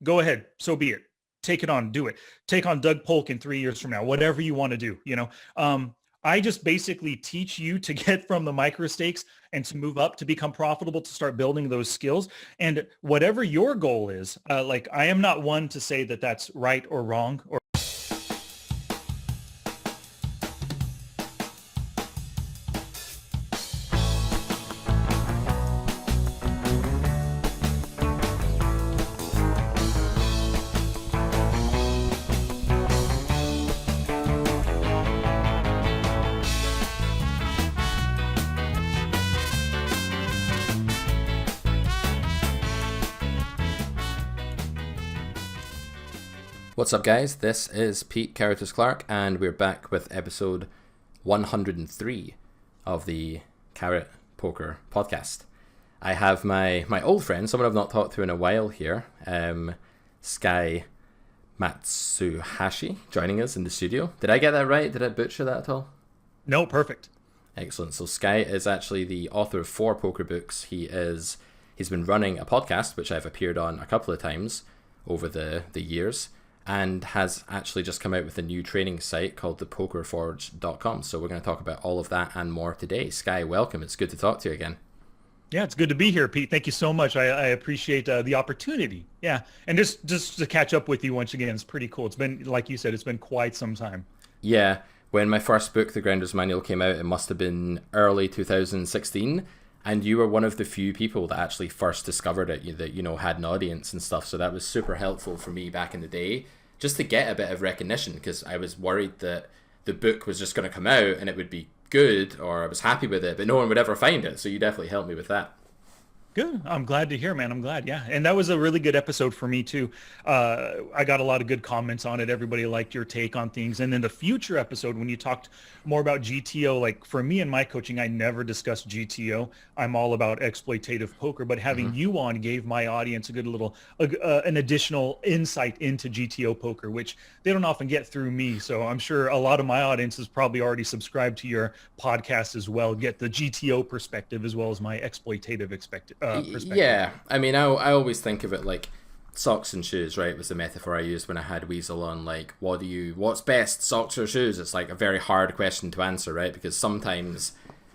Go ahead. So be it. Take it on. Do it. Take on Doug Polk in 3 years from now. Whatever you want to do. I just basically teach you to get from the micro stakes and to move up to become profitable, to start building those skills. And whatever your goal is, like I am not one to say that that's right or wrong or What's up, guys? This is Pete Caritas Clark, and we're back with episode 103 of the Carrot Poker podcast. I have my old friend, someone I've not talked to in a while here, Sky Matsuhashi, joining us in the studio. Did I get that right? Did I butcher that at all? no, perfect. Excellent. So Sky is actually the author of 4 poker books. He's been running a podcast, which I've appeared on a couple of times over the years, and has actually just come out with a new training site called thepokerforge.com. So we're going to talk about all of that and more today. Sky, welcome. It's good to talk to you again. Yeah, it's good to be here, Pete. Thank you so much. I appreciate the opportunity. Yeah, and just to catch up with you once again, it's pretty cool. It's been, like you said, it's been quite some time. Yeah, when my first book, The Grounder's Manual, came out, it must have been early 2016. And you were one of the few people that actually first discovered it, that, had an audience and stuff. So that was super helpful for me back in the day, just to get a bit of recognition, because I was worried that the book was just going to come out and it would be good, or I was happy with it, but no one would ever find it. So you definitely helped me with that. Good. I'm glad to hear, man. I'm glad. Yeah. And that was a really good episode for me too. I got a lot of good comments on it. Everybody liked your take on things. And then the future episode, when you talked more about GTO, like for me and my coaching, I never discussed GTO. I'm all about exploitative poker, but having you on gave my audience a good little, an additional insight into GTO poker, which they don't often get through me. So I'm sure a lot of my audience is probably already subscribed to your podcast as well, get the GTO perspective as well as my exploitative perspective. Yeah, I mean, I always think of it like socks and shoes, right? Was the metaphor I used when I had Weasel on. Like, what's best, socks or shoes? It's like a very hard question to answer, right? Because sometimes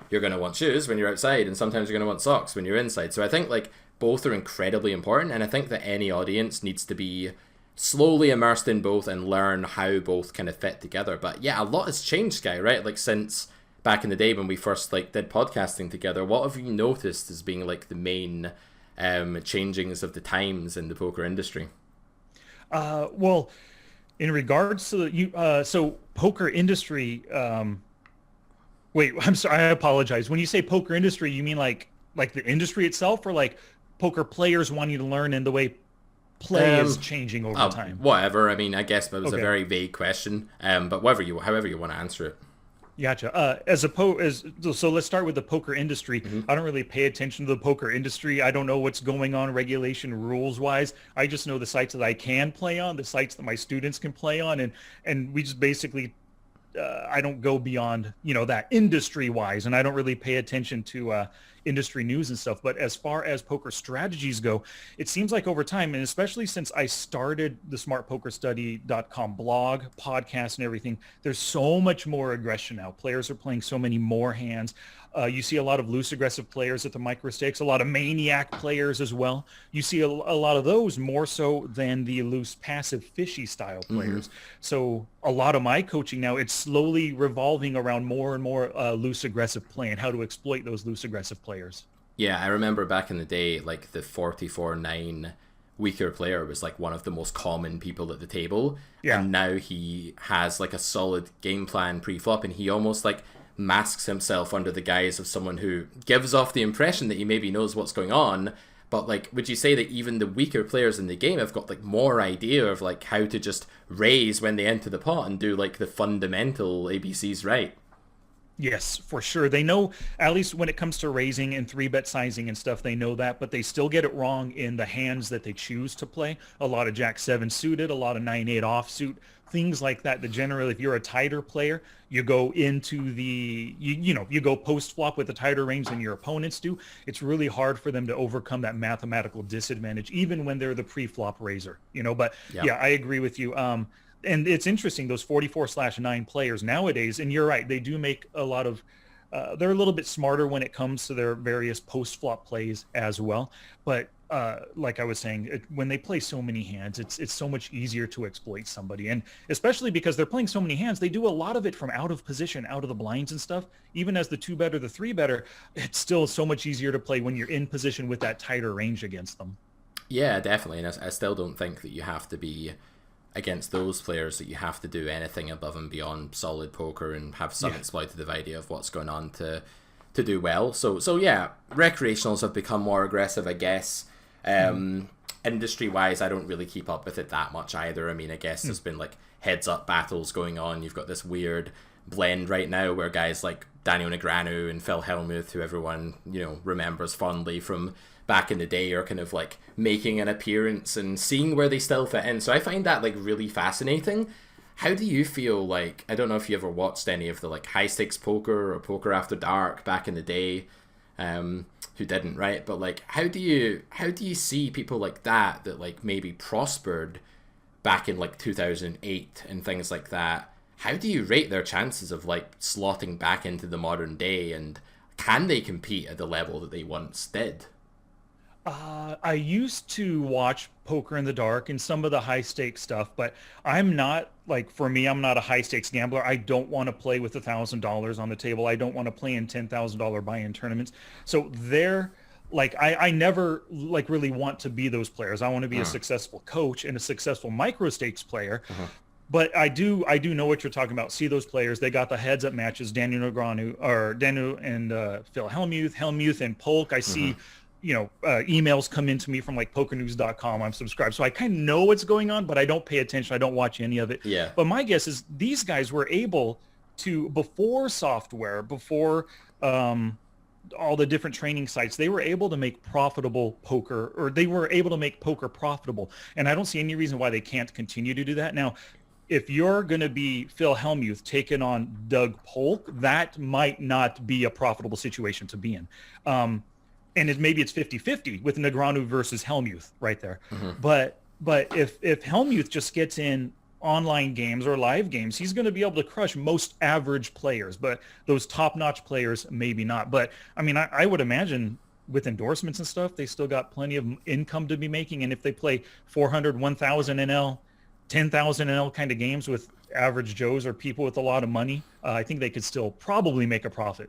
you're going to want shoes when you're outside, and sometimes you're going to want socks when you're inside. So I think like both are incredibly important, and I think that any audience needs to be slowly immersed in both and learn how both kind of fit together. But yeah, a lot has changed, Sky, right? Like since back in the day when we first like did podcasting together, what have you noticed as being like the main changings of the times in the poker industry? Well, in regards to so poker industry, wait, I'm sorry, I apologize. When you say poker industry, you mean like the industry itself, or like poker players wanting to learn and the way play is changing over time? Whatever. I mean, I guess that was Okay. a very vague question, but however you want to answer it. Gotcha. So let's start with the poker industry. I don't really pay attention to the poker industry. I don't know what's going on regulation rules wise. I just know the sites that I can play on, the sites that my students can play on, and we just basically I don't go beyond, that industry wise, and I don't really pay attention to industry news and stuff. But as far as poker strategies go, it seems like over time, and especially since I started the smartpokerstudy.com blog, podcast, and everything, there's so much more aggression now. Players are playing so many more hands. You see a lot of loose aggressive players at the micro stakes, a lot of maniac players as well. You see a lot of those more so than the loose passive fishy style players. So a lot of my coaching now, it's slowly revolving around more and more loose aggressive play and how to exploit those loose aggressive players. Yeah, I remember back in the day, like the 44-9 weaker player was like one of the most common people at the table. Yeah. And now he has like a solid game plan pre-flop, and he almost like masks himself under the guise of someone who gives off the impression that he maybe knows what's going on. But like, would you say that even the weaker players in the game have got like more idea of like how to just raise when they enter the pot and do like the fundamental ABCs right? Yes, for sure. They know, at least when it comes to raising and three bet sizing and stuff, they know that, but they still get it wrong in the hands that they choose to play. A lot of Jack 7 suited, a lot of 9-8 offsuit, things like that. That generally, if you're a tighter player, you go into you go post flop with a tighter range than your opponents do. It's really hard for them to overcome that mathematical disadvantage, even when they're the pre-flop raiser, but Yeah. yeah, I agree with you. And it's interesting, those 44/9 players nowadays, and you're right, they do make a lot of they're a little bit smarter when it comes to their various post-flop plays as well. But like I was saying, when they play so many hands, it's so much easier to exploit somebody. And especially because they're playing so many hands, they do a lot of it from out of position, out of the blinds and stuff. Even as the 2-bet or the 3-better, it's still so much easier to play when you're in position with that tighter range against them. Yeah, definitely. And I still don't think that you have to be against those players, that you have to do anything above and beyond solid poker and have some exploitative idea of what's going on to do well. So yeah, recreationals have become more aggressive, I guess. Industry wise, I don't really keep up with it that much either. I mean, I guess there's been like heads up battles going on. You've got this weird blend right now where guys like Daniel Negreanu and Phil Hellmuth, who everyone remembers fondly from back in the day, are kind of like making an appearance and seeing where they still fit in. So I find that like really fascinating. How do you feel like, I don't know if you ever watched any of the like high stakes poker or poker after dark back in the day, who didn't, right? But like, how do you see people like that like maybe prospered back in like 2008 and things like that? How do you rate their chances of like slotting back into the modern day, and can they compete at the level that they once did? I used to watch Poker in the Dark and some of the high stakes stuff, but I'm not like, for me, I'm not a high stakes gambler. I don't want to play with $1,000 on the table. I don't want to play in $10,000 buy-in tournaments. So they're like, I never like really want to be those players. I want to be a successful coach and a successful micro stakes player. But I do know what you're talking about. See those players, they got the heads up matches, Daniel Negreanu or Daniel and Phil Hellmuth and Polk. I see emails come into me from like pokernews.com. I'm subscribed. So I kind of know what's going on, but I don't pay attention. I don't watch any of it. Yeah. But my guess is these guys were able to, before software, before all the different training sites, they were able to make profitable poker, or they were able to make poker profitable. And I don't see any reason why they can't continue to do that. Now, if you're going to be Phil Hellmuth taking on Doug Polk, that might not be a profitable situation to be in. And maybe it's 50-50 with Negreanu versus Hellmuth right there. But if Hellmuth just gets in online games or live games, he's going to be able to crush most average players. But those top-notch players, maybe not. But, I mean, I would imagine with endorsements and stuff, they still got plenty of income to be making. And if they play 400, 1,000 NL, 10,000 NL kind of games with average Joes or people with a lot of money, I think they could still probably make a profit.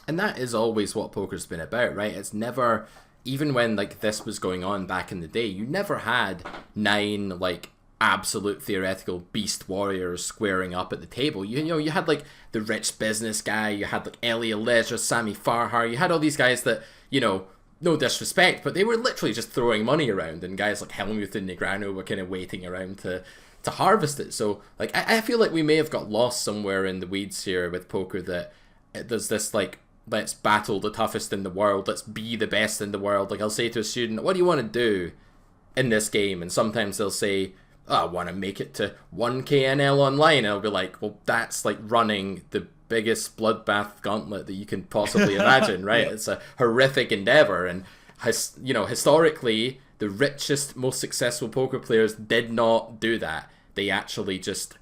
And that is always what poker's been about, right? It's never, even when like this was going on back in the day, you never had 9 like absolute theoretical beast warriors squaring up at the table. You had like the rich business guy, you had like Elia Leisure, Sammy Farhar, you had all these guys that, no disrespect, but they were literally just throwing money around, and guys like Helmuth and Negreanu were kind of waiting around to harvest it. So like I feel like we may have got lost somewhere in the weeds here with poker, that there's this like, let's battle the toughest in the world, let's be the best in the world. Like I'll say to a student, what do you want to do in this game? And sometimes they'll say, oh, I want to make it to 1K NL online. And I'll be like, well, that's like running the biggest bloodbath gauntlet that you can possibly imagine, right? It's a horrific endeavor. And historically, the richest, most successful poker players did not do that. They actually just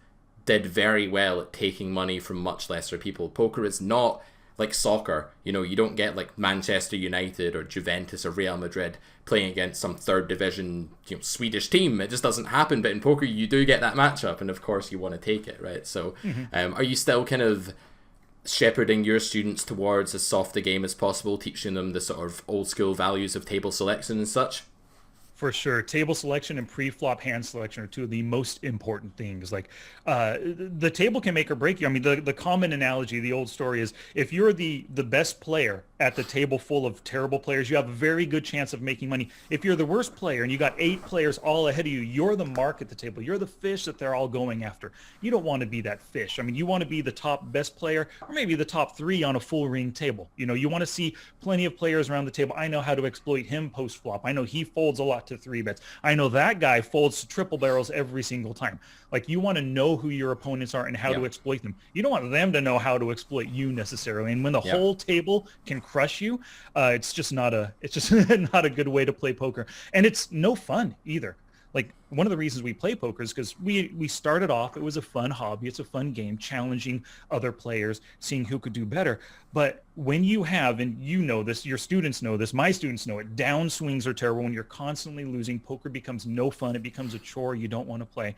did very well at taking money from much lesser people. Poker is not like soccer. You don't get like Manchester United or Juventus or Real Madrid playing against some third division Swedish team. It just doesn't happen. But in poker, you do get that matchup, and of course you want to take it, right? So are you still kind of shepherding your students towards as soft a game as possible, teaching them the sort of old school values of table selection and such? For sure. Table selection and pre-flop hand selection are two of the most important things. Like the table can make or break you. I mean, the common analogy, the old story is, if you're the best player at the table full of terrible players, you have a very good chance of making money. If you're the worst player and you got 8 players all ahead of you, you're the mark at the table. You're the fish that they're all going after. You don't want to be that fish. I mean, you want to be the top best player, or maybe the top 3 on a full ring table. You know, you want to see plenty of players around the table. I know how to exploit him post flop. I know he folds a lot to 3 bets. I know that guy folds to triple barrels every single time. Like, you want to know who your opponents are and how to exploit them. You don't want them to know how to exploit you necessarily. And when the whole table can crush you, it's just not a good way to play poker. And it's no fun either. Like, one of the reasons we play poker is because we started off, it was a fun hobby, it's a fun game, challenging other players, seeing who could do better. But when you have, and you know this, your students know this, my students know it, downswings are terrible. When you're constantly losing, poker becomes no fun. It becomes a chore you don't want to play.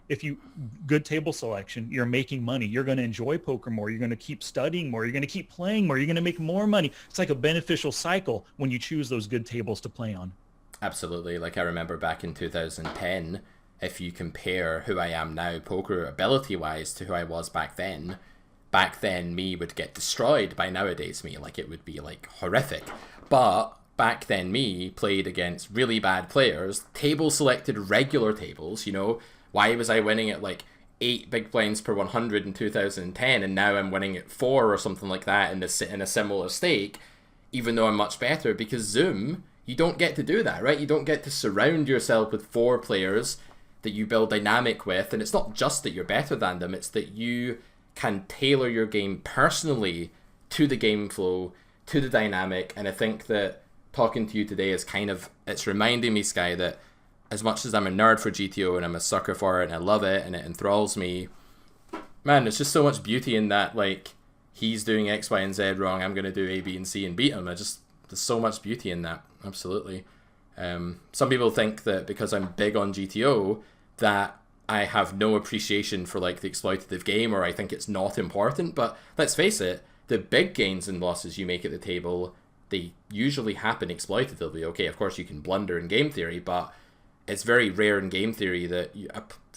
If you, good table selection, you're making money. You're going to enjoy poker more. You're going to keep studying more. You're going to keep playing more. You're going to make more money. It's like a beneficial cycle when you choose those good tables to play on. Absolutely. Like, I remember back in 2010, if you compare who I am now poker ability wise to who I was back then me would get destroyed by nowadays me. Like, it would be like horrific. But back then me played against really bad players, table selected regular tables, you know. Why was I winning at like 8 big blinds per 100 in 2010, and now I'm winning at 4 or something like that in a similar stake, even though I'm much better? Because Zoom, you don't get to do that, right? You don't get to surround yourself with 4 players that you build dynamic with. And it's not just that you're better than them, it's that you can tailor your game personally to the game flow, to the dynamic. And I think that talking to you today is it's reminding me, Sky, that as much as I'm a nerd for GTO and I'm a sucker for it and I love it and it enthralls me, man, there's just so much beauty in that. Like, he's doing X, Y, and Z wrong, I'm going to do A, B, and C and beat him. There's so much beauty in that. Absolutely. Some people think that because I'm big on GTO that I have no appreciation for like the exploitative game, or I think it's not important. But let's face it, the big gains and losses you make at the table, they usually happen exploitatively. Okay, of course you can blunder in game theory, but it's very rare in game theory that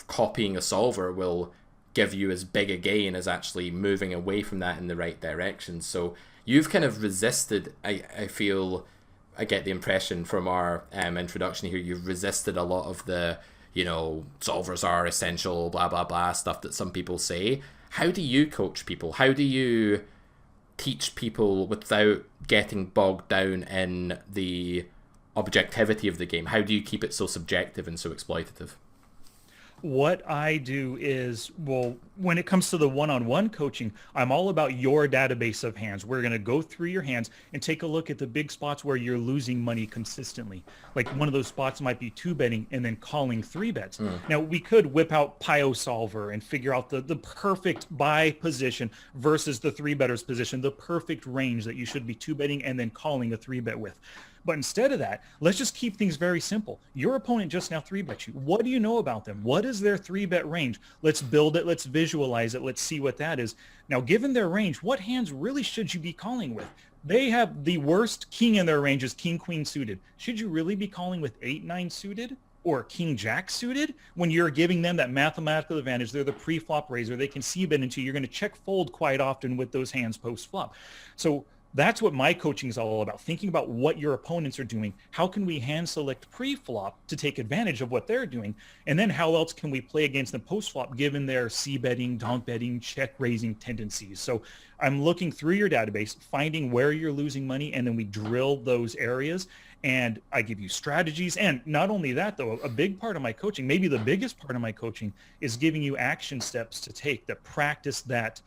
copying a solver will give you as big a gain as actually moving away from that in the right direction. So you've kind of resisted, I feel, I get the impression from our introduction here, you've resisted a lot of the, you know, solvers are essential, blah, blah, blah, stuff that some people say. How do you coach people? How do you teach people without getting bogged down in the objectivity of the game? How do you keep it so subjective and so exploitative? What I do is, well, when it comes to the one-on-one coaching, I'm all about your database of hands. We're going to go through your hands and take a look at the big spots where you're losing money consistently. Like, one of those spots might be 2-betting and then calling 3 bets. Now, we could whip out Pio Solver and figure out the perfect buy position versus the 3-better's position, the perfect range that you should be 2-betting and then calling a 3-bet with. But instead of that, let's just keep things very simple. Your opponent just now 3-bet you. What do you know about them? What is their 3-bet range? Let's build it. Let's visualize it. Let's see what that is. Now, given their range, what hands really should you be calling with? They have the worst king in their range is king, queen suited. Should you really be calling with 8-9 suited or king, jack suited when you're giving them that mathematical advantage? They're the pre-flop raiser. They can c-bet into you. You're going to check fold quite often with those hands post-flop. So that's what my coaching is all about, thinking about what your opponents are doing. How can we hand select pre-flop to take advantage of what they're doing? And then how else can we play against them post-flop given their c-betting, donk betting, check raising tendencies? So I'm looking through your database, finding where you're losing money, and then we drill those areas. And I give you strategies. And not only that, though, a big part of my coaching, maybe the biggest part of my coaching, is giving you action steps to take that practice that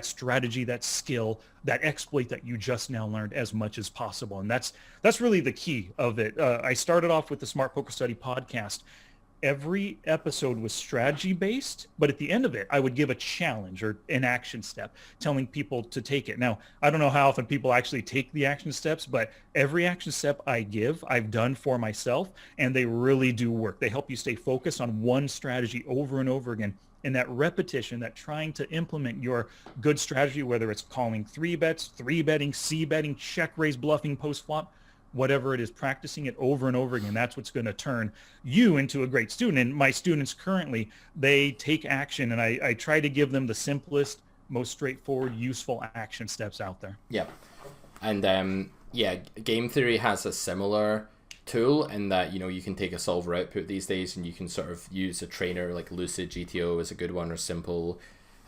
strategy, that skill, that exploit that you just now learned as much as possible. And that's really the key of it. I started off with the Smart Poker Study podcast. Every episode was strategy based, but at the end of it, I would give a challenge or an action step, telling people to take it. Now, I don't know how often people actually take the action steps, but every action step I give, I've done for myself, and they really do work. They help you stay focused on one strategy over and over again. And that repetition, that trying to implement your good strategy, whether it's calling 3-bets, 3-betting, c-betting, check raise, bluffing, post-flop, whatever it is, practicing it over and over again, that's what's going to turn you into a great student. And my students currently, they take action, and I try to give them the simplest, most straightforward, useful action steps out there. Yeah. And yeah, game theory has a similar tool in that, you know, you can take a solver output these days and you can sort of use a trainer like Lucid GTO is a good one, or Simple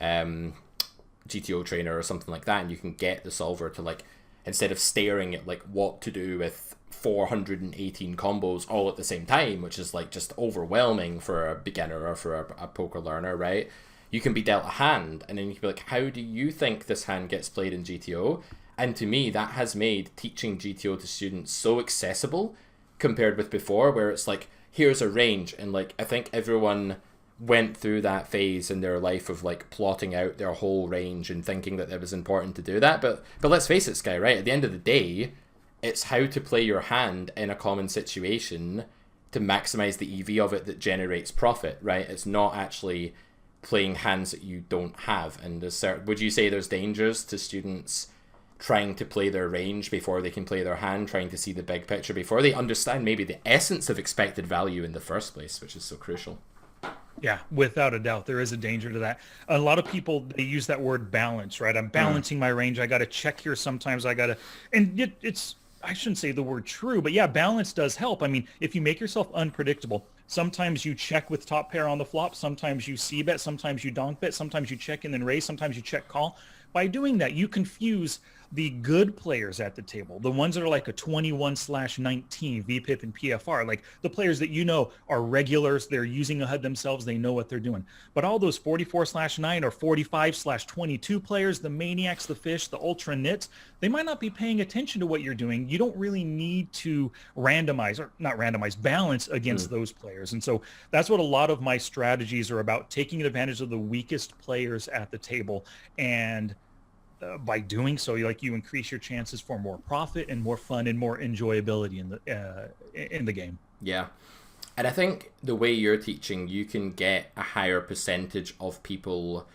GTO trainer or something like that, and you can get the solver to, like, instead of staring at like what to do with 418 combos all at the same time, which is like just overwhelming for a beginner or for a poker learner, right? You can be dealt a hand and then you can be like, how do you think this hand gets played in GTO? And to me, that has made teaching GTO to students so accessible compared with before, where it's like, here's a range. And like, I think everyone went through that phase in their life of like plotting out their whole range and thinking that it was important to do that. But let's face it, Sky, right? At the end of the day, it's how to play your hand in a common situation to maximize the EV of it that generates profit, right? It's not actually playing hands that you don't have. And would you say there's dangers to students trying to play their range before they can play their hand, trying to see the big picture before they understand maybe the essence of expected value in the first place, which is so crucial? Yeah, without a doubt, there is a danger to that. A lot of people, they use that word balance, right? I'm balancing my range. I got to check here sometimes. And it's, I shouldn't say the word true, but yeah, balance does help. I mean, if you make yourself unpredictable, sometimes you check with top pair on the flop, sometimes you c-bet, sometimes you donk bet, sometimes you check and then raise, sometimes you check call. By doing that, you confuse the good players at the table, the ones that are like a 21/19 VPIP and PFR, like the players that you know are regulars, they're using a HUD themselves, they know what they're doing. But all those 44/9 or 45/22 players, the maniacs, the fish, the ultra nits, they might not be paying attention to what you're doing. You don't really need to randomize, or not randomize, balance against those players. And so that's what a lot of my strategies are about, taking advantage of the weakest players at the table. And by doing so, you increase your chances for more profit and more fun and more enjoyability in the game. Yeah. And I think the way you're teaching, you can get a higher percentage of people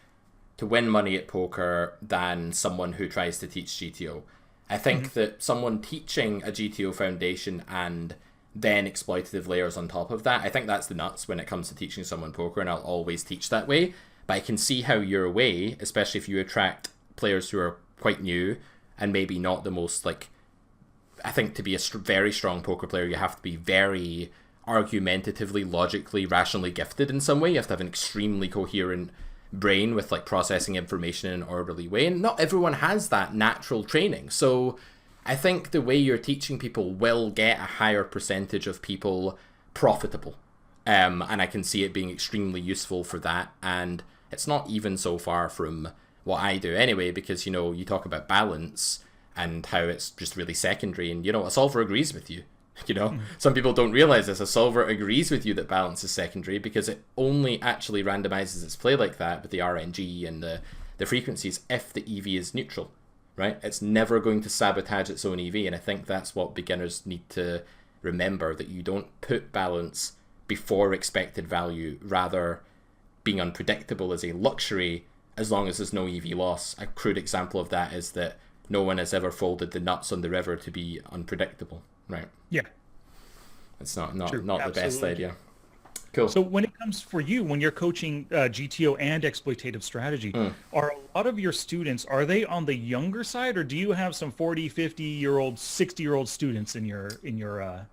to win money at poker than someone who tries to teach GTO. I think that someone teaching a GTO foundation and then exploitative layers on top of that, I think that's the nuts when it comes to teaching someone poker, and I'll always teach that way. But I can see how your way, especially if you attract players who are quite new and maybe not the most, like, I think to be a very strong poker player, you have to be very argumentatively, logically, rationally gifted in some way. You have to have an extremely coherent brain with like processing information in an orderly way, and not everyone has that natural training. So I think the way you're teaching people will get a higher percentage of people profitable, and I can see it being extremely useful for that. And it's not even so far from what I do anyway, because, you know, you talk about balance and how it's just really secondary, and, you know, a solver agrees with you. You know, some people don't realize this. A solver agrees with you that balance is secondary because it only actually randomizes its play like that with the RNG and the frequencies if the EV is neutral, right? It's never going to sabotage its own EV. And I think that's what beginners need to remember, that you don't put balance before expected value. Rather, being unpredictable is a luxury as long as there's no EV loss. A crude example of that is that no one has ever folded the nuts on the river to be unpredictable, right? Yeah. It's not True. the best idea. Cool. So when it comes for you, when you're coaching GTO and exploitative strategy, are a lot of your students, are they on the younger side, or do you have some 40, 50-year-old, 60-year-old students in your experience?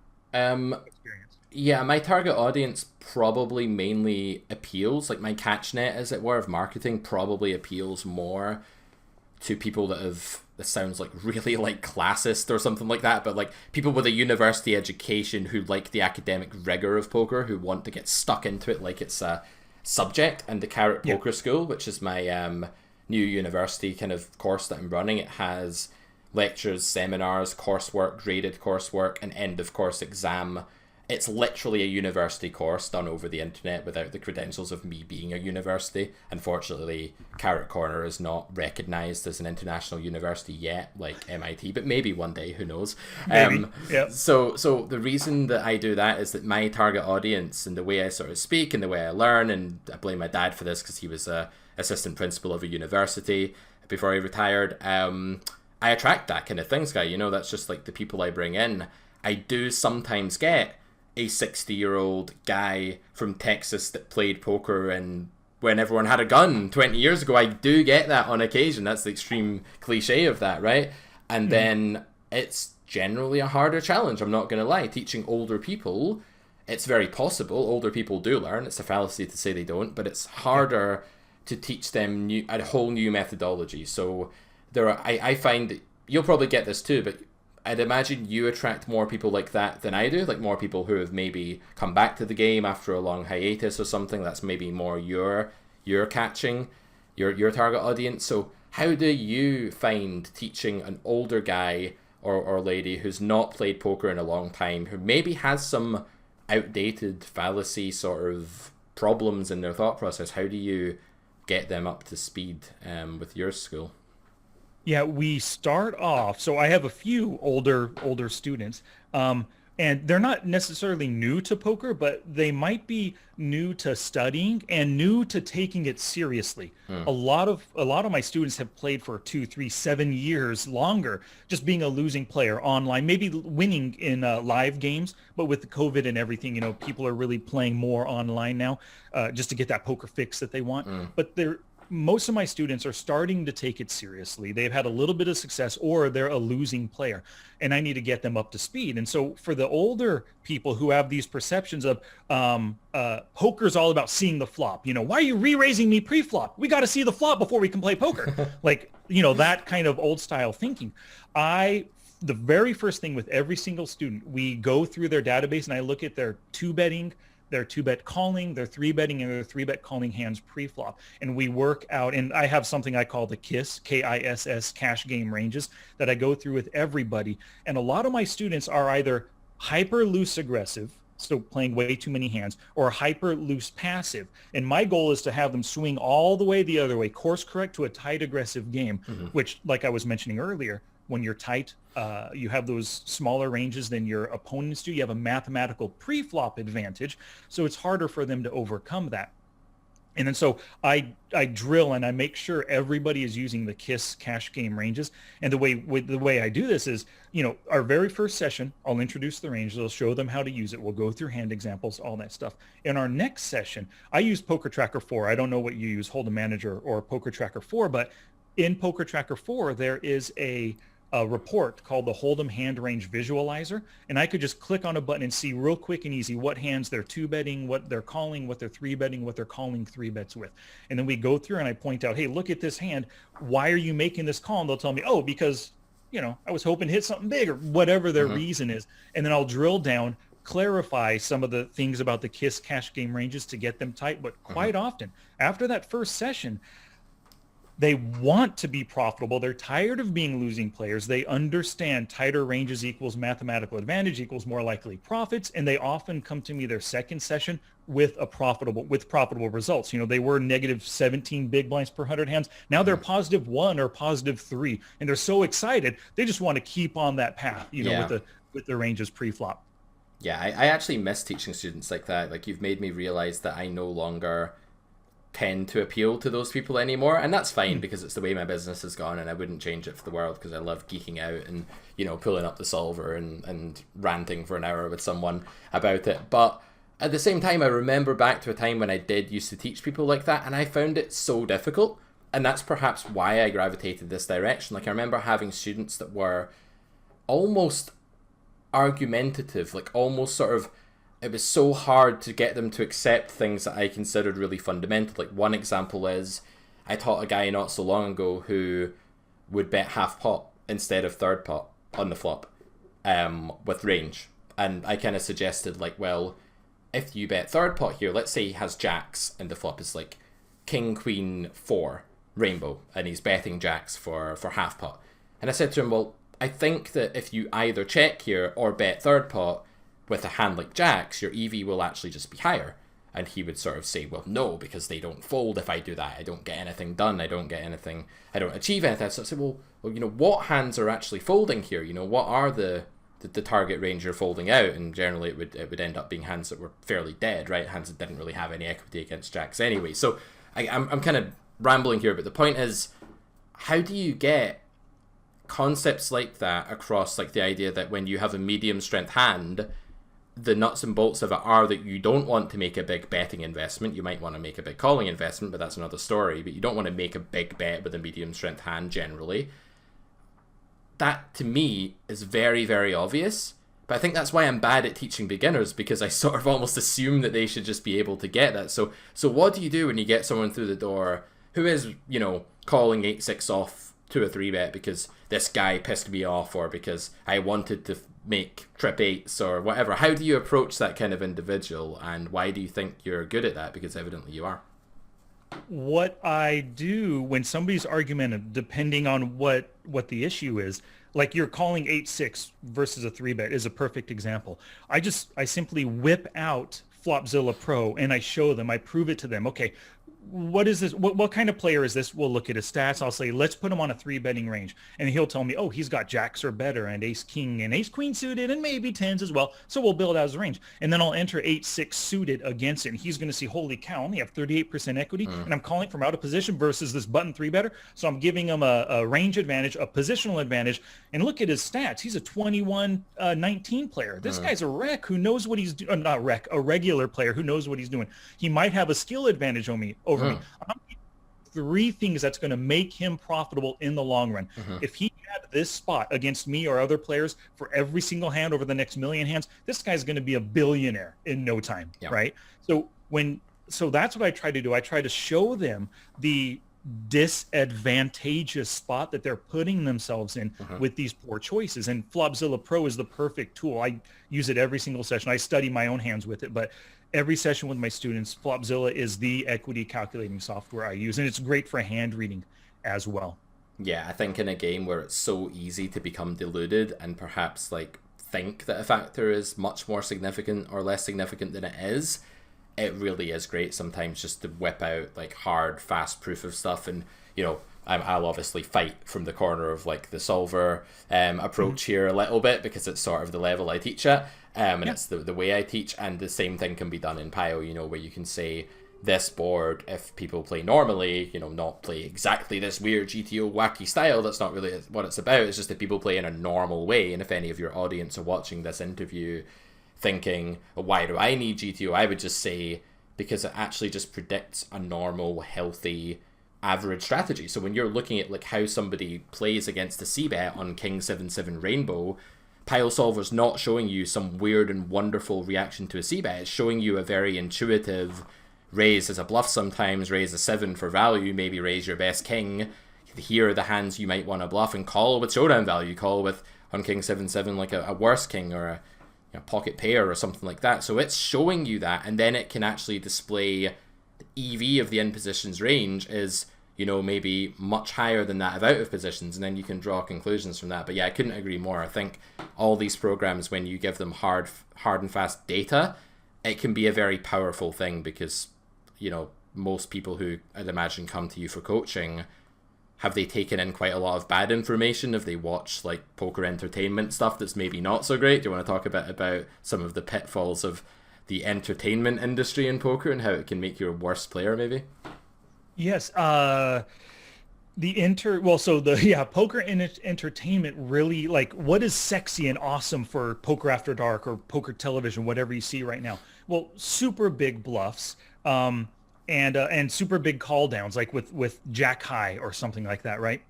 Yeah, my target audience probably mainly appeals, like my catch net, as it were, of marketing probably appeals more to people that have, this sounds like really like classist or something like that, but like people with a university education who like the academic rigor of poker, who want to get stuck into it like it's a subject. And the Carrot Poker School, which is my new university kind of course that I'm running, it has lectures, seminars, coursework, graded coursework, an end of course exam. It's literally a university course done over the internet without the credentials of me being a university. Unfortunately, Carrot Corner is not recognized as an international university yet, like MIT, but maybe one day, who knows? Maybe. Yep. So the reason that I do that is that my target audience and the way I sort of speak and the way I learn, and I blame my dad for this because he was a assistant principal of a university before he retired. I attract that kind of things, guy. You know, that's just like the people I bring in. I do sometimes get a 60-year-old guy from Texas that played poker and when everyone had a gun 20 years ago. I do get that on occasion. That's the extreme cliche of that, right? And then it's generally a harder challenge. I'm not going to lie. Teaching older people, it's very possible. Older people do learn. It's a fallacy to say they don't, but it's harder to teach them a whole new methodology. So I find that you'll probably get this too, but I'd imagine you attract more people like that than I do, like more people who have maybe come back to the game after a long hiatus or something. That's maybe more your catching, your target audience. So how do you find teaching an older guy or lady who's not played poker in a long time, who maybe has some outdated fallacy sort of problems in their thought process? How do you get them up to speed with your school? Yeah, we start off. So I have a few older students, and they're not necessarily new to poker, but they might be new to studying and new to taking it seriously. A lot of my students have played for 2, 3, 7 years longer, just being a losing player online, maybe winning in live games, but with the COVID and everything, people are really playing more online now, just to get that poker fix that they want. But most of my students are starting to take it seriously. They've had a little bit of success, or they're a losing player, and I need to get them up to speed. And so for the older people who have these perceptions of poker's all about seeing the flop, why are you re-raising me pre-flop? We got to see the flop before we can play poker. That kind of old style thinking. The very first thing with every single student, we go through their database and I look at their two-betting, their 2-bet calling, their 3-betting, and their 3-bet calling hands pre-flop. And we work out, and I have something I call the KISS, K-I-S-S, cash game ranges, that I go through with everybody. And a lot of my students are either hyper loose aggressive, so playing way too many hands, or hyper loose passive. And my goal is to have them swing all the way the other way, course correct to a tight aggressive game, which, like I was mentioning earlier, when you're tight, you have those smaller ranges than your opponents do. You have a mathematical pre-flop advantage, so it's harder for them to overcome that. And then so I drill and I make sure everybody is using the KISS cash game ranges. And the way I do this is, our very first session, I'll introduce the ranges. I'll show them how to use it. We'll go through hand examples, all that stuff. In our next session, I use Poker Tracker 4. I don't know what you use, Hold'em Manager or Poker Tracker 4, but in Poker Tracker 4, there is a report called the Hold'em Hand Range Visualizer, and I could just click on a button and see real quick and easy what hands they're 2-betting, what they're calling, what they're 3-betting, what they're calling 3-bets with. And then we go through and I point out, hey, look at this hand. Why are you making this call? And they'll tell me, oh, because, I was hoping to hit something big, or whatever their reason is. And then I'll drill down, clarify some of the things about the KISS cash game ranges to get them tight. But quite often, after that first session, they want to be profitable. They're tired of being losing players. They understand tighter ranges equals mathematical advantage equals more likely profits. And they often come to me their second session with profitable results. They were negative 17 big blinds per 100 hands. Now they're positive 1 or positive 3. And they're so excited. They just want to keep on that path, with the ranges pre-flop. Yeah, I actually miss teaching students like that. Like, you've made me realize that I no longer tend to appeal to those people anymore, and that's fine because it's the way my business has gone, and I wouldn't change it for the world, because I love geeking out and pulling up the solver and ranting for an hour with someone about it. But at the same time, I remember back to a time when I did used to teach people like that, and I found it so difficult, and that's perhaps why I gravitated this direction. Like, I remember having students that were almost argumentative, like almost sort of, it was so hard to get them to accept things that I considered really fundamental. Like, one example is, I taught a guy not so long ago who would bet half pot instead of third pot on the flop with range. And I kind of suggested, like, well, if you bet third pot here, let's say he has jacks and the flop is like king, queen, 4, rainbow, and he's betting jacks for half pot. And I said to him, well, I think that if you either check here or bet third pot with a hand like jacks, your EV will actually just be higher. And he would sort of say, well, no, because they don't fold if I do that. I don't get anything done. I don't achieve anything. So I said, well, what hands are actually folding here? What are the target range you're folding out? And generally it would end up being hands that were fairly dead, right? Hands that didn't really have any equity against jacks anyway. So I'm kind of rambling here, but the point is, how do you get concepts like that across, like the idea that when you have a medium strength hand, the nuts and bolts of it are that you don't want to make a big betting investment. You might want to make a big calling investment, but that's another story. But you don't want to make a big bet with a medium strength hand generally. that to me is very, very obvious. But I think that's why I'm bad at teaching beginners, because I sort of almost assume that they should just be able to get that. So what do you do when you get someone through the door who is, calling 8-6 off to a 3-bet because this guy pissed me off, or because I wanted to make trip 8s or whatever? How do you approach that kind of individual, and why do you think you're good at that? Because evidently you are. What I do when somebody's argumentative, depending on what the issue is, like you're calling 8-6 versus a 3-bet is a perfect example. I simply whip out Flopzilla Pro and I show them, I prove it to them. Okay, what is this? What kind of player is this? We'll look at his stats. I'll say, let's put him on a 3-betting range. And he'll tell me, oh, he's got jacks or better and ace king and ace queen suited and maybe tens as well. So we'll build out his range. And then I'll enter 8-6 suited against it. And he's going to see, holy cow, I only have 38% equity. And I'm calling from out of position versus this button 3-better. So I'm giving him a range advantage, a positional advantage. And look at his stats. He's a 21-19 player. This guy's a wreck who knows what he's doing. Not wreck, a regular player who knows what he's doing. He might have a skill advantage over me. I'm 3 things that's going to make him profitable in the long run. If he had this spot against me or other players for every single hand over the next million hands, this guy's going to be a billionaire in no time, right? So that's what I try to do. I try to show them the disadvantageous spot that they're putting themselves in with these poor choices. And Flopzilla Pro is the perfect tool. I use it every single session. I study my own hands with it, but every session with my students, Flopzilla is the equity calculating software I use, and it's great for hand reading as well. Yeah, I think in a game where it's so easy to become deluded and perhaps think that a factor is much more significant or less significant than it is, it really is great sometimes just to whip out hard, fast proof of stuff. And I'll obviously fight from the corner of the solver approach here a little bit, because it's sort of the level I teach at, and it's the way I teach. And the same thing can be done in Pio, where you can say, this board, if people play normally, not play exactly this weird GTO wacky style, that's not really what it's about. It's just that people play in a normal way. And if any of your audience are watching this interview thinking, well, why do I need GTO? I would just say, because it actually just predicts a normal, healthy, average strategy. So when you're looking at how somebody plays against a c-bet on King 7-7 Rainbow, Pile Solver's not showing you some weird and wonderful reaction to a c-bet. It's showing you a very intuitive raise as a bluff sometimes, raise a 7 for value, maybe raise your best king. Here are the hands you might want to bluff, and call with showdown value, call with on King 7-7 a worse king or a pocket pair or something like that. So it's showing you that, and then it can actually display the EV of the in positions range is, maybe much higher than that of out of positions, and then you can draw conclusions from that. But yeah, I couldn't agree more. I think all these programs, when you give them hard and fast data, it can be a very powerful thing, because most people who I'd imagine come to you for coaching, have they taken in quite a lot of bad information? Have they watched poker entertainment stuff that's maybe not so great? Do you want to talk a bit about some of the pitfalls of the entertainment industry in poker and how it can make you a worse player maybe? Yes. Poker entertainment really, what is sexy and awesome for Poker After Dark or poker television, whatever you see right now? Well, super big bluffs, and super big call downs, with Jack High or something like that, right?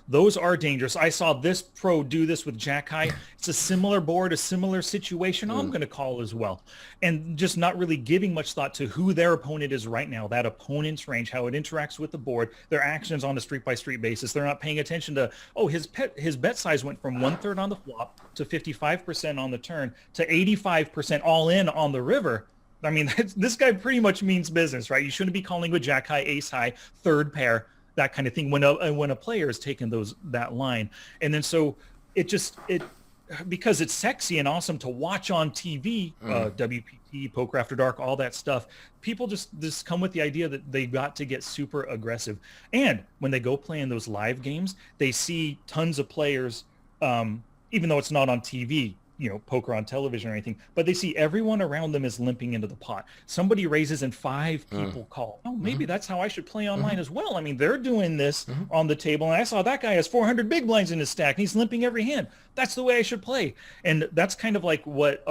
Those are dangerous. I saw this pro do this with Jack High. It's a similar board, a similar situation. I'm going to call as well. And just not really giving much thought to who their opponent is right now, that opponent's range, how it interacts with the board, their actions on a street-by-street basis. They're not paying attention to, his bet size went from 1/3 on the flop to 55% on the turn to 85% all in on the river. I mean, this guy pretty much means business, right? You shouldn't be calling with Jack High, Ace High, third pair, that kind of thing when a player is taking that line. And then so because it's sexy and awesome to watch on TV, WPT, Poker After Dark, all that stuff, people just come with the idea that they got to get super aggressive. And when they go play in those live games, they see tons of players, even though it's not on TV, poker on television or anything, but they see everyone around them is limping into the pot. Somebody raises and 5 people call. Oh, maybe that's how I should play online as well. I mean, they're doing this on the table, and I saw that guy has 400 big blinds in his stack, and he's limping every hand. That's the way I should play. And that's kind of what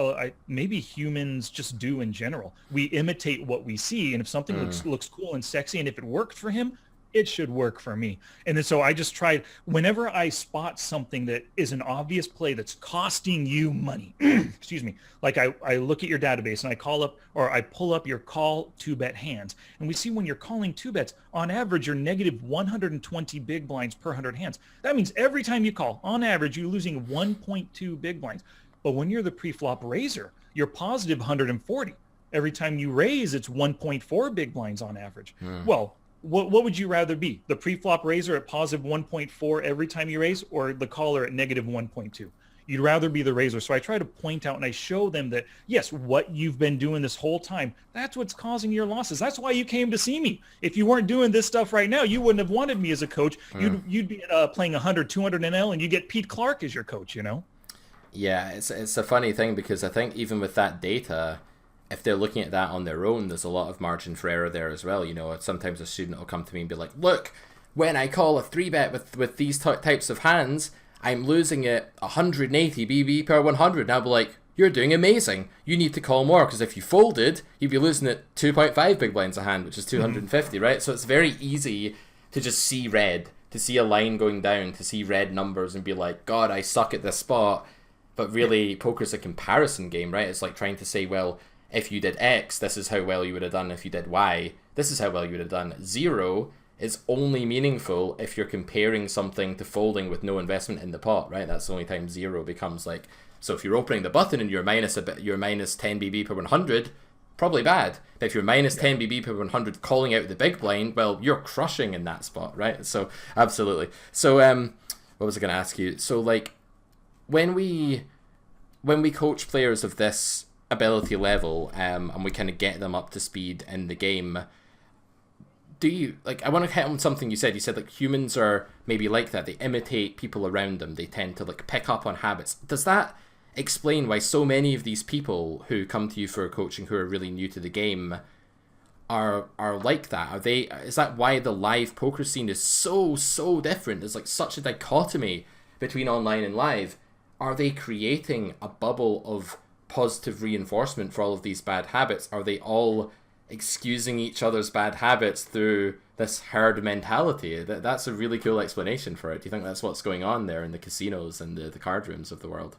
maybe humans just do in general. We imitate what we see, and if something looks cool and sexy, and if it worked for him, it should work for me. And then so I just tried, whenever I spot something that is an obvious play that's costing you money, excuse me, like I look at your database and I call up, or I pull up your call two bet hands, and we see when you're calling two bets, on average, you're negative 120 big blinds per 100 hands. That means every time you call, on average, you're losing 1.2 big blinds. But when you're the pre-flop raiser, you're positive 140. Every time you raise, it's 1.4 big blinds on average. Well, what would you rather be? The pre-flop raiser at positive 1.4 every time you raise, or the caller at negative 1.2? You'd rather be the raiser. So I try to point out and I show them that, yes, what you've been doing this whole time, that's what's causing your losses. That's why you came to see me. If you weren't doing this stuff right now, you wouldn't have wanted me as a coach. You'd be playing 100, 200 NL, and you get Pete Clark as your coach, you know? Yeah, it's a funny thing, because I think even with that data, if they're looking at that on their own, there's a lot of margin for error there as well. You know, sometimes a student will come to me and be like, look, when I call a 3-bet with these types of hands, I'm losing at 180 BB per 100. And I'll be like, you're doing amazing. You need to call more, because if you folded, you'd be losing at 2.5 big blinds a hand, which is 250, right? So it's very easy to just see red, to see a line going down, to see red numbers and be like, God, I suck at this spot. But really, poker's a comparison game, right? It's like trying to say, well, if you did X, this is how well you would have done. If you did Y, this is how well you would have done. 0 is only meaningful if you're comparing something to folding with no investment in the pot, right? That's the only time 0 becomes like... So if you're opening the button and you're minus 10 BB per 100, probably bad. But if you're minus 10 BB per 100 calling out the big blind, well, you're crushing in that spot, right? So, absolutely. So, what was I going to ask you? So, like, when we coach players of this ability level, and we kind of get them up to speed in the game, do you, like, I want to hit on something you said like humans are maybe like that, they imitate people around them, they tend to like pick up on habits. Does that explain why so many of these people who come to you for coaching who are really new to the game are like that? Is that why the live poker scene is so different? There's like such a dichotomy between online and live. Are they creating a bubble of positive reinforcement for all of these bad habits? Are they all excusing each other's bad habits through this herd mentality? That's a really cool explanation for it. Do you think that's what's going on there in the casinos and the card rooms of the world?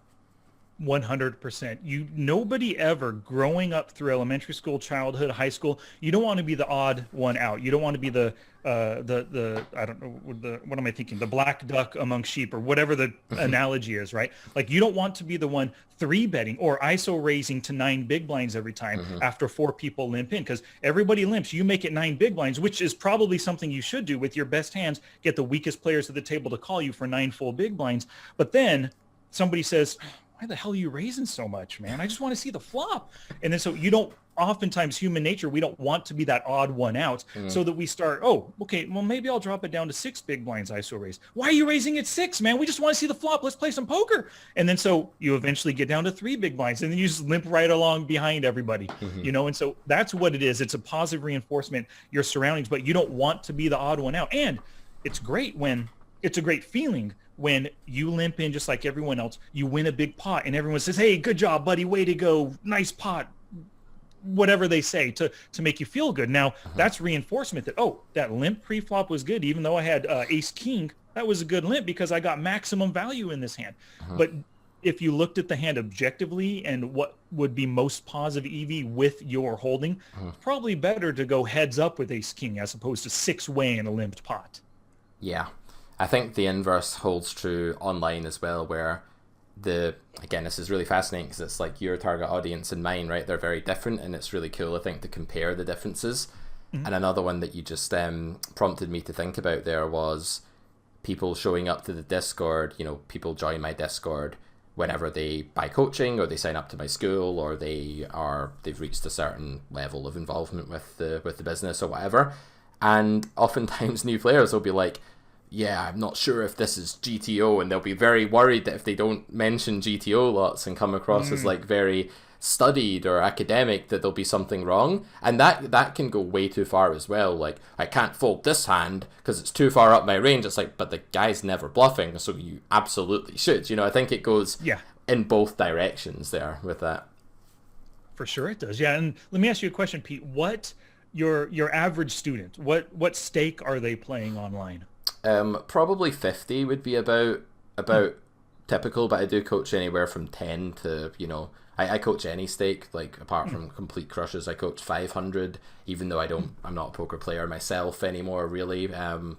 100%. Nobody ever growing up through elementary school, childhood, high school, you don't want to be the odd one out. You don't want to be the I don't know, what am I thinking? The black duck among sheep, or whatever the analogy is, right? Like, you don't want to be the one 3-betting or ISO raising to 9 big blinds every time after 4 people limp in, because everybody limps. You make it 9 big blinds, which is probably something you should do with your best hands. Get the weakest players at the table to call you for 9 full big blinds. But then somebody says, why the hell are you raising so much, man? I just want to see the flop. And then so you don't, oftentimes human nature, we don't want to be that odd one out, so that we start, oh, okay, well, maybe I'll drop it down to 6 big blinds ISO raise. Why are you raising at 6, man? We just want to see the flop. Let's play some poker. And then so you eventually get down to 3 big blinds, and then you just limp right along behind everybody, you know? And so that's what it is. It's a positive reinforcement, your surroundings, but you don't want to be the odd one out. And it's a great feeling when you limp in just like everyone else, you win a big pot, and everyone says, hey, good job, buddy, way to go, nice pot, whatever they say to make you feel good. Now, that's reinforcement that, oh, that limp pre-flop was good. Even though I had ace king, that was a good limp because I got maximum value in this hand. But if you looked at the hand objectively and what would be most positive EV with your holding, it's probably better to go heads up with ace king as opposed to 6-way in a limped pot. Yeah. I think the inverse holds true online as well, where again, this is really fascinating because it's like your target audience and mine, right? They're very different, and it's really cool, I think, to compare the differences. And another one that you just prompted me to think about there was people showing up to the Discord. You know, people join my Discord whenever they buy coaching or they sign up to my school, or they've reached a certain level of involvement with the business or whatever. And oftentimes new players will be like, yeah, I'm not sure if this is GTO, and they'll be very worried that if they don't mention GTO lots and come across as like very studied or academic, that there'll be something wrong. And that can go way too far as well. Like, I can't fold this hand because it's too far up my range. It's like, but the guy's never bluffing, so you absolutely should. You know, I think it goes in both directions there with that. For sure it does. Yeah, and let me ask you a question, Pete. What your average student, what stake are they playing online? Probably 50 would be about typical, but I do coach anywhere from 10 to, I coach any stake, like apart from complete crushes. I coach 500, even though I'm not a poker player myself anymore, really.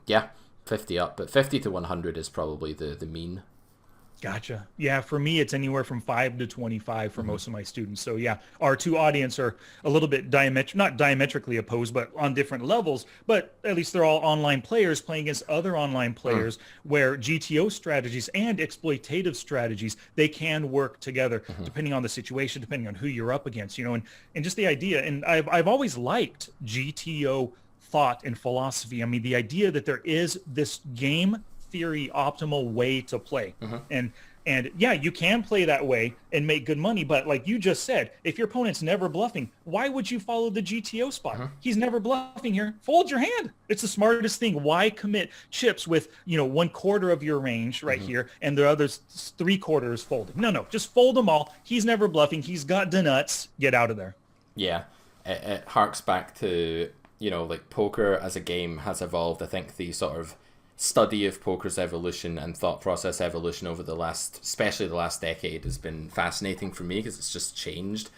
Yeah, 50 up, but 50 to 100 is probably the mean. Gotcha. Yeah, for me, it's anywhere from 5 to 25 for most of my students. So yeah, our two audience are a little bit not diametrically opposed, but on different levels. But at least they're all online players playing against other online players where GTO strategies and exploitative strategies, they can work together depending on the situation, depending on who you're up against, and just the idea. And I've always liked GTO thought and philosophy. I mean, the idea that there is this game theory optimal way to play. And yeah, you can play that way and make good money, but like you just said, if your opponent's never bluffing, why would you follow the GTO spot? He's never bluffing here. Fold your hand. It's the smartest thing. Why commit chips with 1/4 of your range right here and the other 3/4 folding? No, just fold them all. He's never bluffing. He's got the nuts. Get out of there. Yeah, it harks back to, like poker as a game has evolved. I think the sort of study of poker's evolution and thought process evolution over especially the last decade has been fascinating for me because it's just changed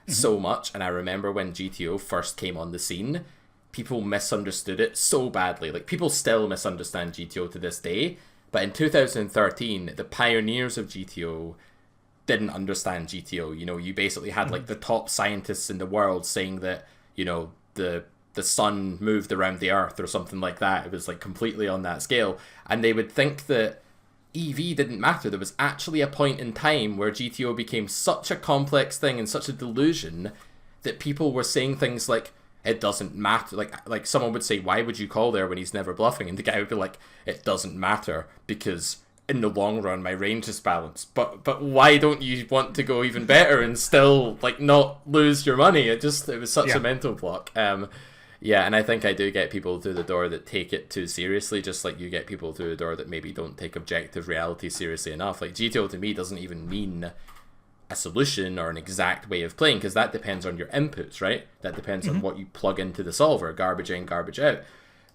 so much. And I remember when GTO first came on the scene, people misunderstood it so badly. Like people still misunderstand GTO to this day. But in 2013, the pioneers of GTO didn't understand GTO. You basically had like the top scientists in the world saying that, the sun moved around the earth or something like that. It was like completely on that scale. And they would think that EV didn't matter. There was actually a point in time where GTO became such a complex thing and such a delusion that people were saying things like, it doesn't matter. Like someone would say, why would you call there when he's never bluffing? And the guy would be like, it doesn't matter because in the long run, my range is balanced. But why don't you want to go even better and still like not lose your money? It was such a mental block. Yeah, and I think I do get people through the door that take it too seriously, just like you get people through the door that maybe don't take objective reality seriously enough. Like GTO to me doesn't even mean a solution or an exact way of playing, because that depends on your inputs, right? That depends on what you plug into the solver, garbage in, garbage out.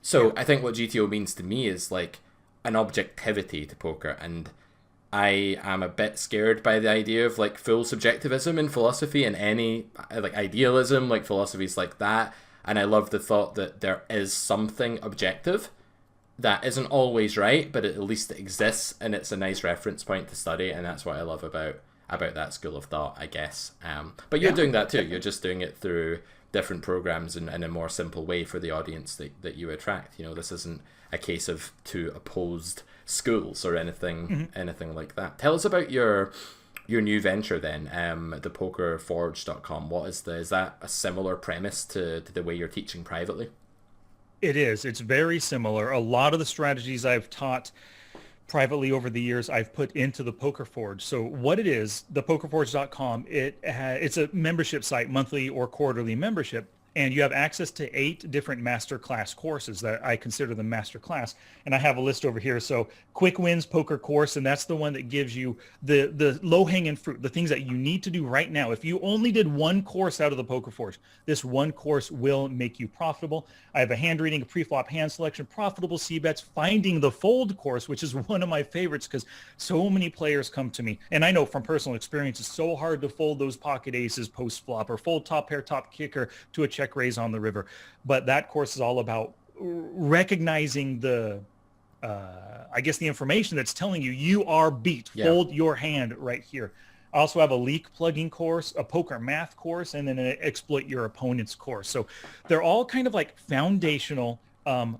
So I think what GTO means to me is like an objectivity to poker, and I am a bit scared by the idea of like full subjectivism in philosophy and any like idealism, like philosophies like that. And I love the thought that there is something objective that isn't always right, but at least it exists, and it's a nice reference point to study, and that's what I love about that school of thought, I guess. But you're doing that too. You're just doing it through different programs and in a more simple way for the audience that you attract. This isn't a case of two opposed schools or anything like that. Tell us about your new venture then, the pokerforge.com. Is that a similar premise to the way you're teaching privately? It is. It's very similar. A lot of the strategies I've taught privately over the years, I've put into the Poker Forge. So what it is, the pokerforge.com, it's a membership site, monthly or quarterly membership. And you have access to 8 different masterclass courses that I consider them masterclass. And I have a list over here. So Quick Wins Poker Course, and that's the one that gives you the low-hanging fruit, the things that you need to do right now. If you only did one course out of the Poker Forge, this one course will make you profitable. I have a hand reading, a pre-flop hand selection, profitable C-bets, finding the fold course, which is one of my favorites because so many players come to me. And I know from personal experience, it's so hard to fold those pocket aces post-flop or fold top pair, top kicker to a check raise on the river. But that course is all about recognizing the information that's telling you are beat. Fold your hand right here. I also have a leak plugging course, a poker math course, and then an exploit your opponent's course. So they're all kind of like foundational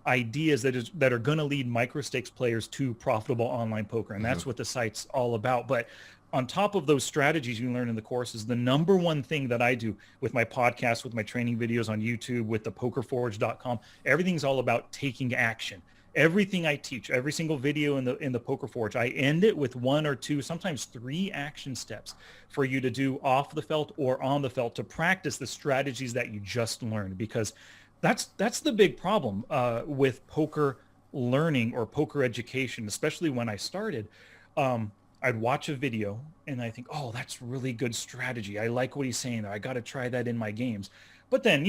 ideas that are going to lead micro-stakes players to profitable online poker. And that's what the site's all about. But on top of those strategies you learn in the courses, the number one thing that I do with my podcast, with my training videos on YouTube, with the pokerforge.com, everything's all about taking action. Everything I teach, every single video in the Poker Forge, I end it with 1 or 2, sometimes 3 action steps for you to do off the felt or on the felt to practice the strategies that you just learned. Because that's the big problem with poker learning or poker education, especially when I started. I'd watch a video and I think, oh, that's really good strategy. I like what he's saying there. I got to try that in my games. But then,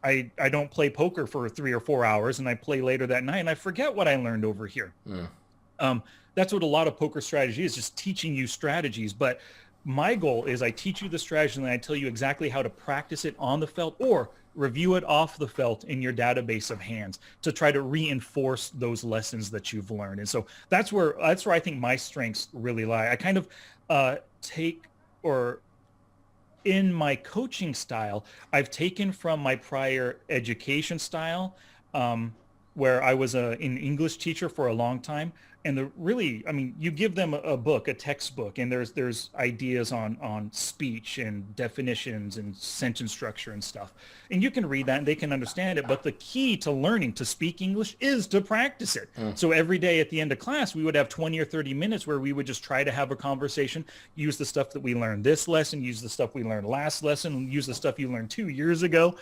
I don't play poker for 3 or 4 hours, and I play later that night, and I forget what I learned over here. Um, that's what a lot of poker strategy is, just teaching you strategies. But my goal is I teach you the strategy and I tell you exactly how to practice it on the felt or review it off the felt in your database of hands to try to reinforce those lessons that you've learned. And so that's where I think my strengths really lie. I kind of take or in my coaching style, I've taken from my prior education style, where I was an English teacher for a long time. And I mean, you give them a book, a textbook, and there's ideas on speech and definitions and sentence structure and stuff. And you can read that and they can understand it. But the key to learning to speak English is to practice it. So every day at the end of class, we would have 20 or 30 minutes where we would just try to have a conversation, use the stuff that we learned this lesson, use the stuff we learned last lesson, use the stuff you learned 2 years ago.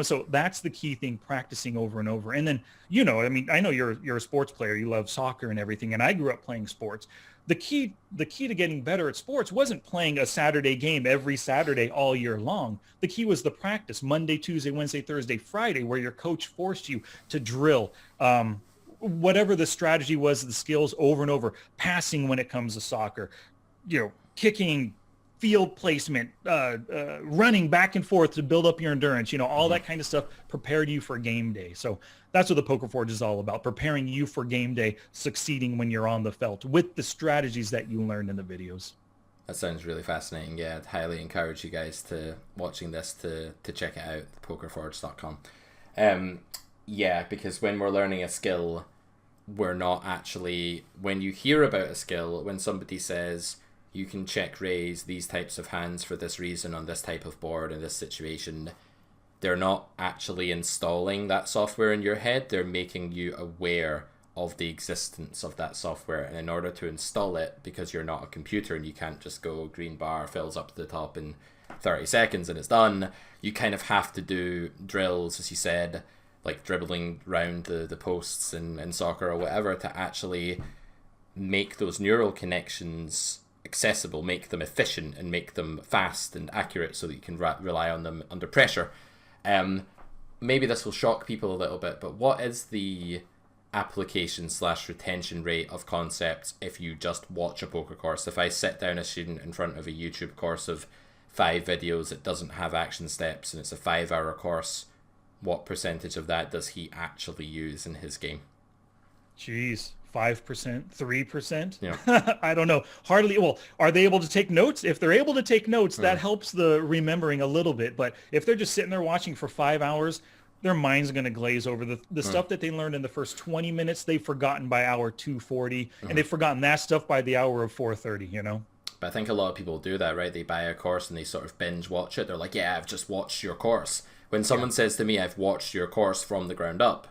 So that's the key thing, practicing over and over. And then, I mean, I know you're a sports player, you love soccer and everything, and I grew up playing sports. The key to getting better at sports wasn't playing a Saturday game every Saturday all year long. The key was the practice, Monday, Tuesday, Wednesday, Thursday, Friday, where your coach forced you to drill whatever the strategy was, the skills over and over, passing when it comes to soccer, kicking, field placement, running back and forth to build up your endurance, all that kind of stuff prepared you for game day. So that's what the Poker Forge is all about, preparing you for game day, succeeding when you're on the felt with the strategies that you learned in the videos. That sounds really fascinating. Yeah, I'd highly encourage you guys watching this to check it out, pokerforge.com. Yeah, because when we're learning a skill, we're not actually, when you hear about a skill, when somebody says, you can check raise these types of hands for this reason on this type of board in this situation, they're not actually installing that software in your head. They're making you aware of the existence of that software. And in order to install it, because you're not a computer and you can't just go green bar fills up to the top in 30 seconds and it's done, you kind of have to do drills, as you said, like dribbling around the posts in soccer or whatever, to actually make those neural connections accessible, make them efficient, and make them fast and accurate so that you can rely on them under pressure. Maybe this will shock people a little bit, but what is the application/retention rate of concepts if you just watch a poker course? If I sit down a student in front of a YouTube course of 5 videos that doesn't have action steps and it's a 5-hour course, what percentage of that does he actually use in his game? Jeez. 5%, 3%. Yeah. I don't know. Hardly. Well, are they able to take notes? If they're able to take notes, that helps the remembering a little bit. But if they're just sitting there watching for 5 hours, their mind's going to glaze over. The stuff that they learned in the first 20 minutes, they've forgotten by hour 240, and they've forgotten that stuff by the hour of 430, But I think a lot of people do that, right? They buy a course and they sort of binge watch it. They're like, yeah, I've just watched your course. When someone says to me, I've watched your course from the ground up,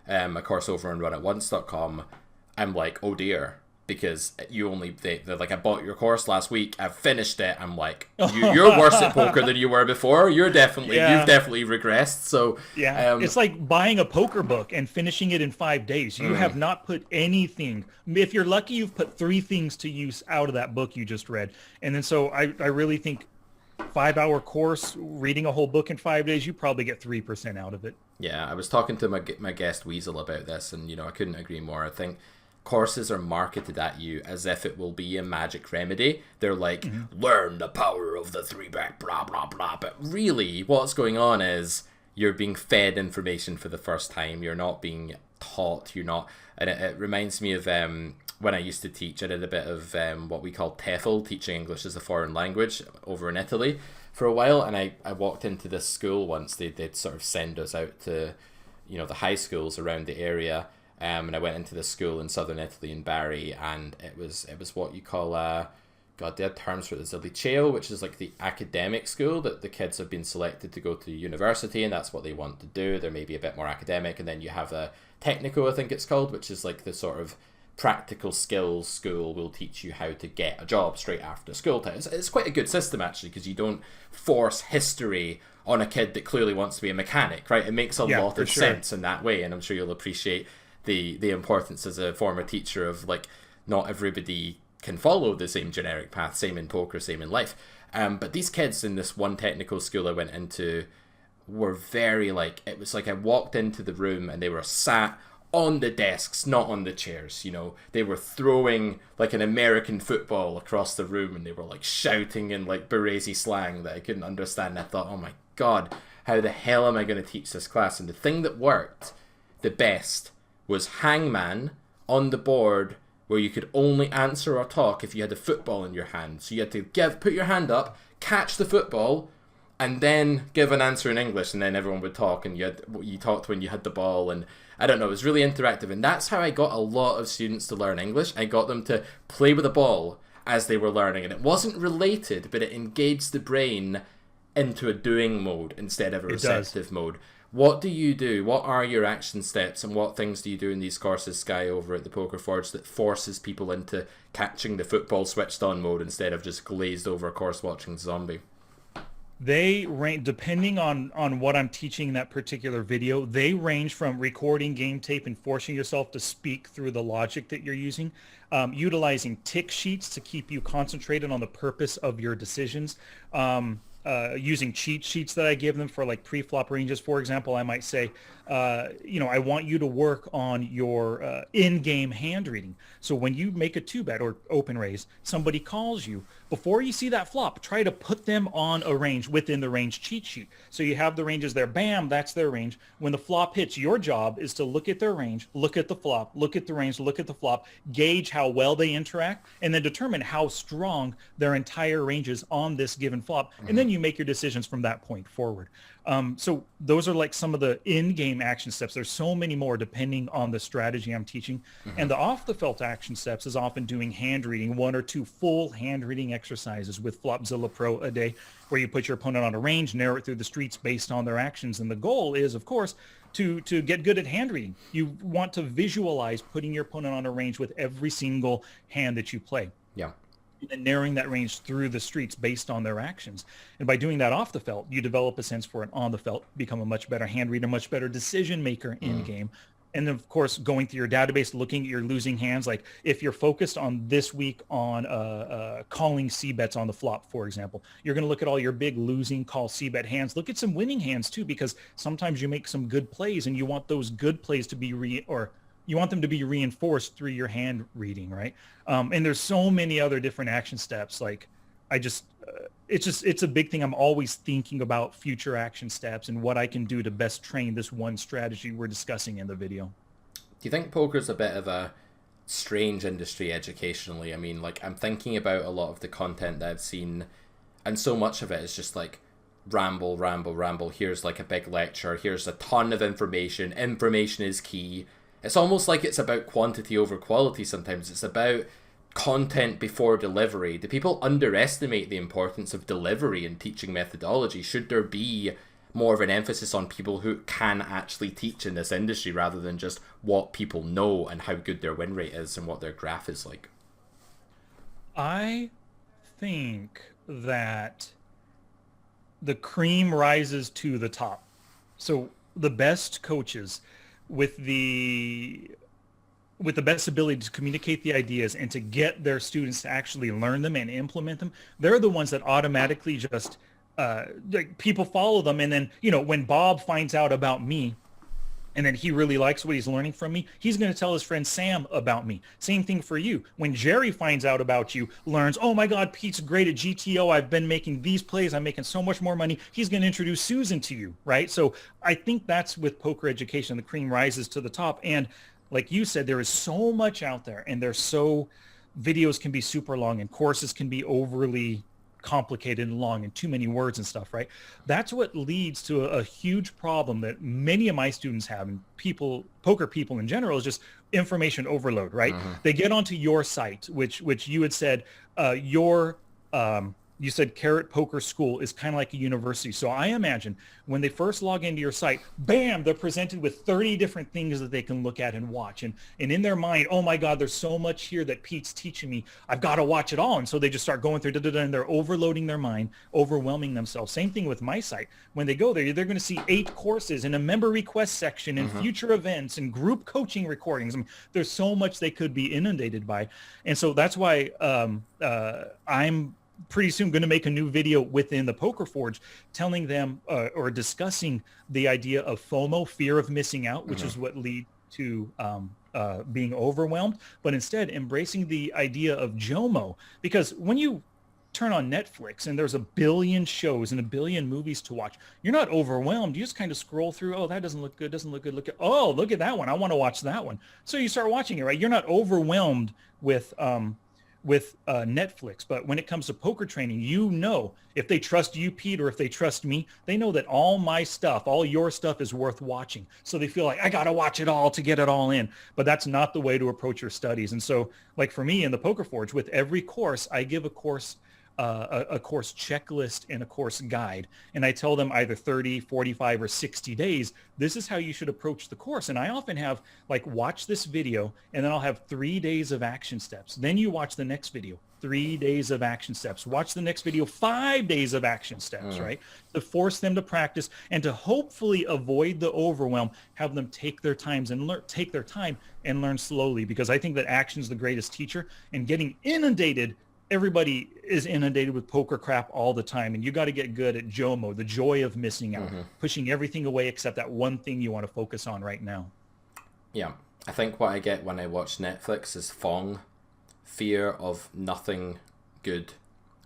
a course over on runatonce.com, I'm like, oh dear, because they're like, I bought your course last week, I've finished it. I'm like, you're worse at poker than you were before. You've definitely regressed. So it's like buying a poker book and finishing it in 5 days. You have not put anything. If you're lucky, you've put 3 things to use out of that book you just read. And then so I really think 5-hour course, reading a whole book in 5 days, you probably get 3% out of it. Yeah, I was talking to my guest Weasel about this, and I couldn't agree more. I think courses are marketed at you as if it will be a magic remedy. They're like, learn the power of the 3-bet, blah, blah, blah. But really, what's going on is you're being fed information for the first time. You're not being taught. You're not... And it reminds me of when I used to teach. I did a bit of what we call TEFL, teaching English as a foreign language, over in Italy for a while. And I walked into this school once. They'd sort of send us out to, the high schools around the area. And I went into this school in southern Italy in Bari, and it was what you call they had terms for it. There's a liceo, which is like the academic school that the kids have been selected to go to university, and that's what they want to do. They're maybe a bit more academic. And then you have a technical, I think it's called, which is like the sort of practical skills school, will teach you how to get a job straight after school time. It's quite a good system, actually, because you don't force history on a kid that clearly wants to be a mechanic, right? It makes a lot of sense in that way, and I'm sure you'll appreciate the importance as a former teacher of, like, not everybody can follow the same generic path, same in poker, same in life. But these kids in this one technical school I went into were very like, it was like I walked into the room and they were sat on the desks, not on the chairs. You know, they were throwing like an American football across the room, and they were like shouting in like Baresi slang that I couldn't understand. And I thought, oh my god, how the hell am I going to teach this class? And the thing that worked the best was Hangman on the board, where you could only answer or talk if you had a football in your hand. So you had to put your hand up, catch the football, and then give an answer in English, and then everyone would talk, and you talked when you had the ball, and I don't know, it was really interactive, and that's how I got a lot of students to learn English. I got them to play with a ball as they were learning, and it wasn't related, but it engaged the brain into a doing mode instead of a receptive mode. What do you do? What are your action steps, and what things do you do in these courses, Sky, over at the Poker Forge that forces people into catching the football switched on mode instead of just glazed over course watching zombie? They range, depending on what I'm teaching in that particular video, they range from recording game tape and forcing yourself to speak through the logic that you're using, utilizing tick sheets to keep you concentrated on the purpose of your decisions, using cheat sheets that I give them for like pre-flop ranges. For example, I might say, I want you to work on your in-game hand reading. So when you make a 2-bet or open raise, somebody calls you. Before you see that flop, try to put them on a range within the range cheat sheet. So you have the ranges there. Bam, that's their range. When the flop hits, your job is to look at their range, look at the flop, look at the range, look at the flop, gauge how well they interact, and then determine how strong their entire range is on this given flop. And then you make your decisions from that point forward. So those are like some of the in-game action steps. There's so many more depending on the strategy I'm teaching. And the off-the-felt action steps is often doing hand reading, 1 or 2 full hand reading exercises with Flopzilla Pro a day, where you put your opponent on a range, narrow it through the streets based on their actions. And the goal is, of course, to get good at hand reading. You want to visualize putting your opponent on a range with every single hand that you play. Yeah. And narrowing that range through the streets based on their actions. And by doing that off the felt, you develop a sense for it on the felt, become a much better hand reader, much better decision maker in game. And then, of course, going through your database, looking at your losing hands, like if you're focused on this week on calling C-bets on the flop, for example, you're going to look at all your big losing call C-bet hands. Look at some winning hands too, because sometimes you make some good plays and you want those good plays to be you want them to be reinforced through your hand reading, right? And there's so many other different action steps. Like it's a big thing. I'm always thinking about future action steps and what I can do to best train this one strategy we're discussing in the video. Do you think poker's a bit of a strange industry educationally? I mean, like, I'm thinking about a lot of the content that I've seen, and so much of it is just like ramble, ramble, ramble. Here's like a big lecture. Here's a ton of information. Information is key. It's almost like it's about quantity over quality sometimes. It's about content before delivery. Do people underestimate the importance of delivery in teaching methodology? Should there be more of an emphasis on people who can actually teach in this industry rather than just what people know and how good their win rate is and what their graph is like? I think that the cream rises to the top. So the best coaches with the best ability to communicate the ideas and to get their students to actually learn them and implement them, they're the ones that automatically just like people follow them. And then, when Bob finds out about me and then he really likes what he's learning from me, he's going to tell his friend Sam about me. Same thing for you. When Jerry finds out about you, learns, oh my God, Pete's great at GTO. I've been making these plays. I'm making so much more money. He's going to introduce Susan to you, right? So I think that's with poker education. The cream rises to the top. And like you said, there is so much out there, and videos can be super long and courses can be overly complicated and long and too many words and stuff, right? That's what leads to a huge problem that many of my students have, and poker people in general, is just information overload, right? They get onto your site, which you had said, you said Carrot Poker School is kind of like a university. So I imagine when they first log into your site, bam, they're presented with 30 different things that they can look at and watch. And in their mind, oh my God, there's so much here that Pete's teaching me. I've got to watch it all. And so they just start going through, and they're overloading their mind, overwhelming themselves. Same thing with my site. When they go there, they're going to see 8 courses and a member request section and future events and group coaching recordings. I mean, there's so much they could be inundated by. And so that's why I'm pretty soon going to make a new video within the Poker Forge telling them or discussing the idea of FOMO, fear of missing out, which is what leads to being overwhelmed, but instead embracing the idea of JOMO. Because when you turn on Netflix and there's a billion shows and a billion movies to watch, you're not overwhelmed. You just kind of scroll through. Oh, that doesn't look good. Doesn't look good. Look at that one. I want to watch that one. So you start watching it, right? You're not overwhelmed with Netflix. But when it comes to poker training, you know, if they trust you, Pete, or if they trust me, they know that all my stuff, all your stuff is worth watching. So they feel like I got to watch it all to get it all in. But that's not the way to approach your studies. And so like for me in the Poker Forge, with every course, I give a course checklist and a course guide. And I tell them either 30, 45, or 60 days, this is how you should approach the course. And I often have like, watch this video, and then I'll have 3 days of action steps. Then you watch the next video, 3 days of action steps. Watch the next video, 5 days of action steps, right? To force them to practice and to hopefully avoid the overwhelm, have them take their time and learn slowly, because I think that action's the greatest teacher. And getting inundated, everybody is inundated with poker crap all the time, and you got to get good at JOMO, the joy of missing out, pushing everything away except that one thing you want to focus on right now. Yeah, I think what I get when I watch Netflix is FONG, fear of nothing good,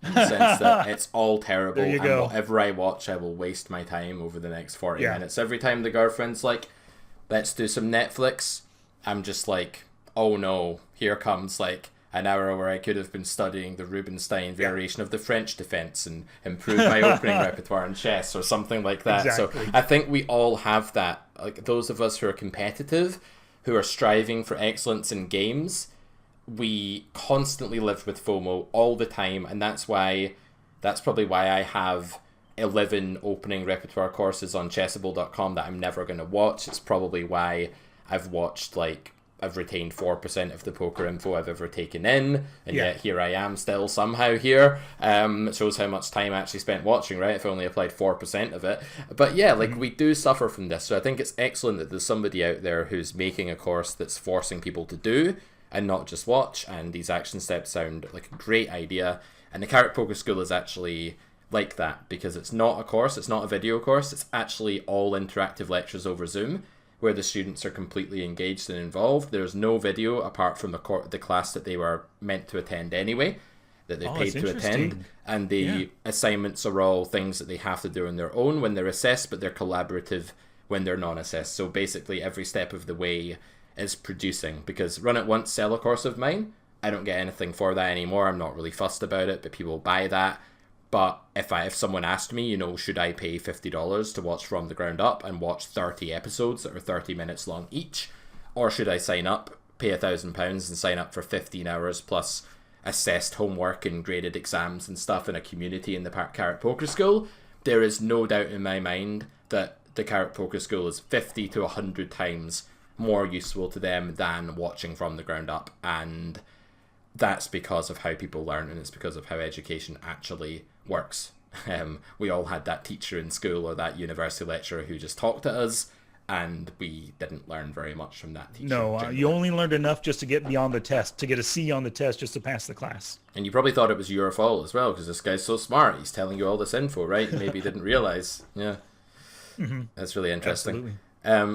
in the sense that it's all terrible, There you and go. whatever I watch, I will waste my time over the next 40 Yeah. minutes. Every time the girlfriend's like, let's do some Netflix, I'm just like, oh no, here comes like an hour where I could have been studying the Rubinstein variation of the French defense and improve my opening repertoire in chess or something like that. Exactly. So I think we all have that. Like those of us who are competitive, who are striving for excellence in games, we constantly live with FOMO all the time. And that's probably why I have 11 opening repertoire courses on chessable.com that I'm never going to watch. It's probably why I've retained 4% of the poker info I've ever taken in, and yet here I am still somehow here. It shows how much time I actually spent watching, right? If I only applied 4% of it. But yeah, like we do suffer from this. So I think it's excellent that there's somebody out there who's making a course that's forcing people to do and not just watch. And these action steps sound like a great idea. And the Carrot Poker School is actually like that, because it's not a course, it's not a video course, it's actually all interactive lectures over Zoom, where the students are completely engaged and involved. There's no video apart from the class that they were meant to attend anyway, that they paid to attend. And the assignments are all things that they have to do on their own when they're assessed, but they're collaborative when they're non-assessed. So basically every step of the way is producing, because Run It Once, Sell a Course of mine, I don't get anything for that anymore. I'm not really fussed about it, but people buy that. But if someone asked me, should I pay $50 to watch From the Ground Up and watch 30 episodes that are 30 minutes long each? Or should I sign up, pay £1,000 and sign up for 15 hours plus assessed homework and graded exams and stuff in a community in the Carrot Poker School? There is no doubt in my mind that the Carrot Poker School is 50 to 100 times more useful to them than watching From the Ground Up. And that's because of how people learn, and it's because of how education actually works. We all had that teacher in school or that university lecturer who just talked to us, and we didn't learn very much from that teacher. No, you only learned enough just to get beyond the test, to get a C on the test, just to pass the class. And you probably thought it was your fault as well, because this guy's so smart. He's telling you all this info, right? Maybe you didn't realize. Yeah. That's really interesting. Absolutely.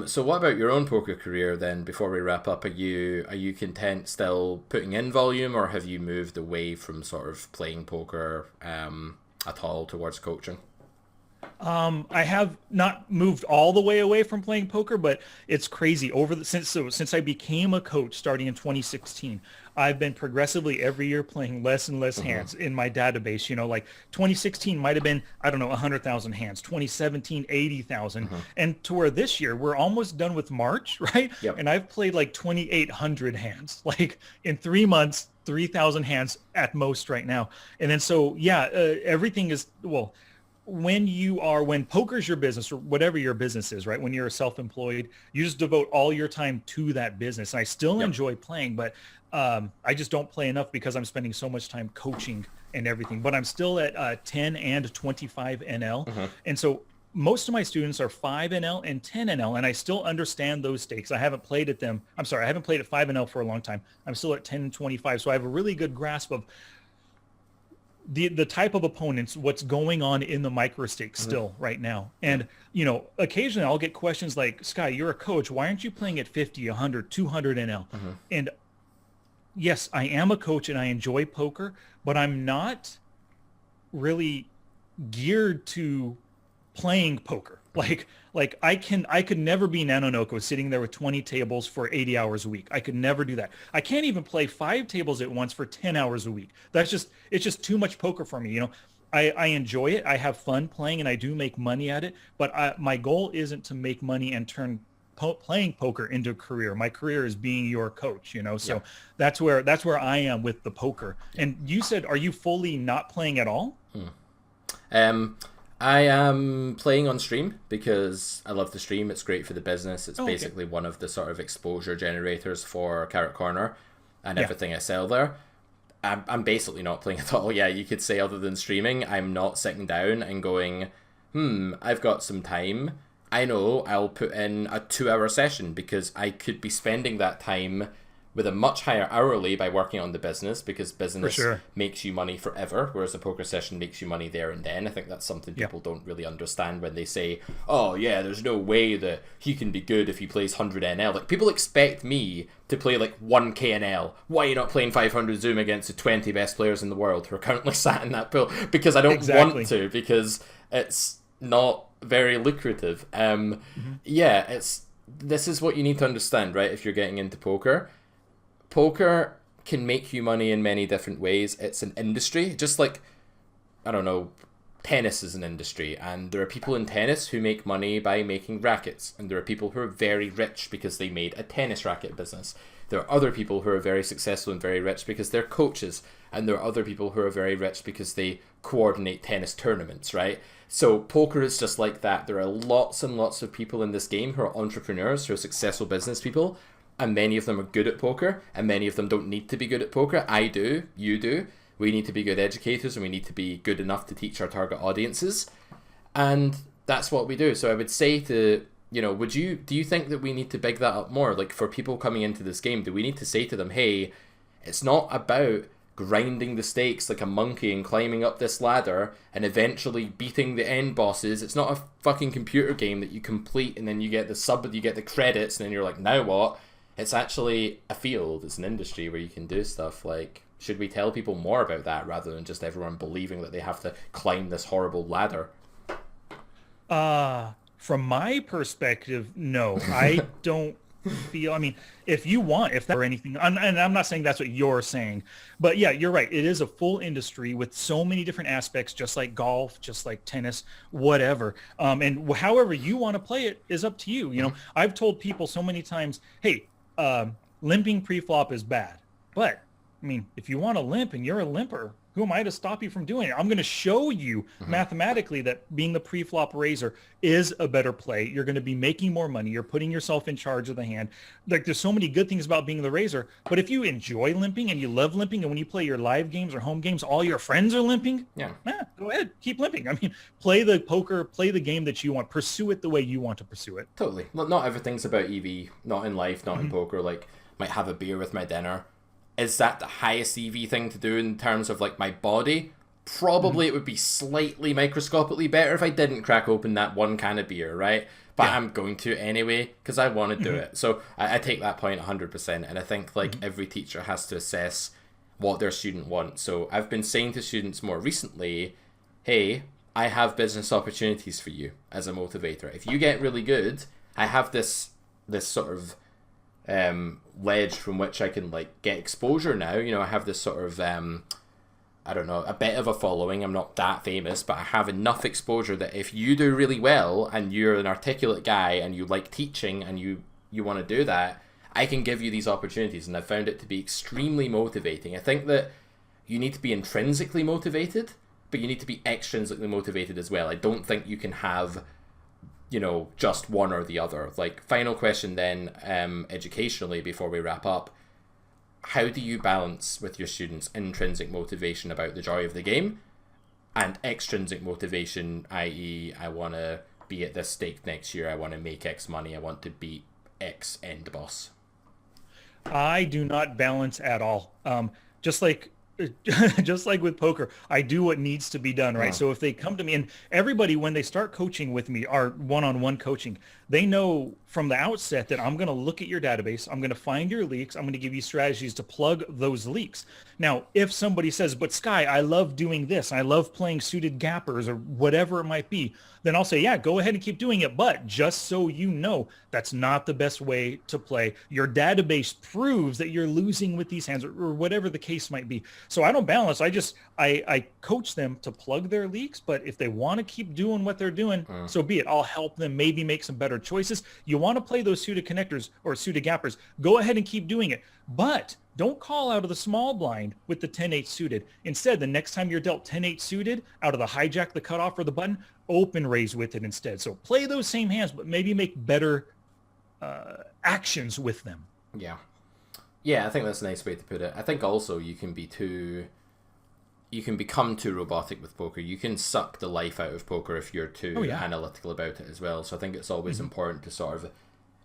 So what about your own poker career then, before we wrap up? Are you content still putting in volume, or have you moved away from sort of playing poker at all towards coaching? I have not moved all the way away from playing poker, but it's crazy. Since I became a coach starting in 2016, I've been progressively every year playing less and less hands in my database. Like 2016 might have been, I don't know, 100,000 hands, 2017, 80,000. And to where this year, we're almost done with March, right? Yep. And I've played like 2,800 hands, like in 3 months, 3,000 hands at most right now. And then everything is, when poker's your business, or whatever your business is, right? When you're self-employed, you just devote all your time to that business. And I still enjoy playing, but I just don't play enough because I'm spending so much time coaching and everything. But I'm still at 10 and 25 NL. And so most of my students are 5 NL and 10 NL, and I still understand those stakes. I haven't played at 5 NL for a long time. I'm still at 10 and 25. So I have a really good grasp of the type of opponents, what's going on in the micro stakes still right now. And, occasionally I'll get questions like, Sky, you're a coach. Why aren't you playing at 50, 100, 200 NL? And yes, I am a coach and I enjoy poker, but I'm not really geared to playing poker. Like I could never be Nanonoko sitting there with 20 tables for 80 hours a week. I could never do that. I can't even play 5 tables at once for 10 hours a week. It's just too much poker for me. I enjoy it. I have fun playing and I do make money at it, but my goal isn't to make money and turn playing poker into a career. My career is being your coach, so Yeah. that's where I am with the poker. And you said, are you fully not playing at all? Um, I am playing on stream because I love the stream. It's great for the business. It's Okay. basically one of the sort of exposure generators for Carrot Corner and Yeah. everything I sell there. I'm basically not playing at all. Yeah, you could say other than streaming, I'm not sitting down and going, I've got some time. I know I'll put in a 2-hour session because I could be spending that time with a much higher hourly by working on the business, because business sure. makes you money forever, whereas a poker session makes you money there and then. I think that's something Yeah. people don't really understand when they say, oh yeah, there's no way that he can be good if he plays 100 NL. Like, people expect me to play like 1k NL. Why are you not playing 500 Zoom against the 20 best players in the world who are currently sat in that pool? Because I don't Exactly. want to, because it's not very lucrative. Yeah, this is what you need to understand, right? If you're getting into poker can make you money in many different ways. It's an industry, just like, I don't know, tennis is an industry, and there are people in tennis who make money by making rackets, and there are people who are very rich because they made a tennis racket business. There are other people who are very successful and very rich because they're coaches, and there are other people who are very rich because they coordinate tennis tournaments, right? So poker is just like that. There are lots and lots of people in this game who are entrepreneurs, who are successful business people, and many of them are good at poker, and many of them don't need to be good at poker. I do, you do. We need to be good educators, and we need to be good enough to teach our target audiences. And that's what we do. So I would say to, do you think that we need to big that up more? Like, for people coming into this game, do we need to say to them, hey, it's not about grinding the stakes like a monkey and climbing up this ladder and eventually beating the end bosses. It's not a fucking computer game that you complete and then you get the credits and then you're like, now what? It's actually a field. It's an industry where you can do stuff. Like, should we tell people more about that rather than just everyone believing that they have to climb this horrible ladder? From my perspective, no, I don't feel, if that or anything, and I'm not saying that's what you're saying, but yeah, you're right. It is a full industry with so many different aspects, just like golf, just like tennis, whatever. And however you want to play it is up to you. I've told people so many times, hey, limping pre-flop is bad, but if you want to limp and you're a limper, who am I to stop you from doing it? I'm going to show you mathematically that being the pre-flop raiser is a better play. You're going to be making more money. You're putting yourself in charge of the hand. Like, there's so many good things about being the raiser. But if you enjoy limping and you love limping, and when you play your live games or home games, all your friends are limping, go ahead, keep limping. Play the poker, play the game that you want. Pursue it the way you want to pursue it. Totally. Not everything's about EV. Not in life, not in poker. Like, might have a beer with my dinner. Is that the highest EV thing to do in terms of, like, my body? Probably it would be slightly microscopically better if I didn't crack open that one can of beer, right? But I'm going to anyway because I want to do it. So I take that point 100%. And I think, like, every teacher has to assess what their student wants. So I've been saying to students more recently, hey, I have business opportunities for you as a motivator. If you get really good, I have this sort of ledge from which I can, like, get exposure now. I have this sort of I don't know, a bit of a following. I'm not that famous, but I have enough exposure that if you do really well and you're an articulate guy and you like teaching and you want to do that, I can give you these opportunities. And I found it to be extremely motivating. I think that you need to be intrinsically motivated, but you need to be extrinsically motivated as well. I don't think you can have just one or the other. Like, final question then, educationally, before we wrap up, how do you balance with your students intrinsic motivation about the joy of the game and extrinsic motivation, i.e. I want to be at this stake next year, I want to make X money, I want to beat X end boss? I do not balance at all. Just like just like with poker, I do what needs to be done, right? Mm. So if they come to me, and everybody, when they start coaching with me, our one-on-one coaching, they know from the outset that I'm going to look at your database. I'm going to find your leaks. I'm going to give you strategies to plug those leaks. Now, if somebody says, but Sky, I love doing this. I love playing suited gappers or whatever it might be. Then I'll say, yeah, go ahead and keep doing it. But just so you know, that's not the best way to play. Your database proves that you're losing with these hands or whatever the case might be. So I don't balance. I coach them to plug their leaks. But if they want to keep doing what they're doing, so be it. I'll help them maybe make some better choices. You want to play those suited connectors or suited gappers, go ahead and keep doing it. But don't call out of the small blind with the 10-8 suited. Instead, the next time you're dealt 10-8 suited out of the hijack, the cutoff, or the button, open raise with it instead. So play those same hands, but maybe make better actions with them. Yeah. Yeah, I think that's a nice way to put it. I think also you can become too robotic with poker. You can suck the life out of poker if you're too analytical about it as well. So I think it's always important to sort of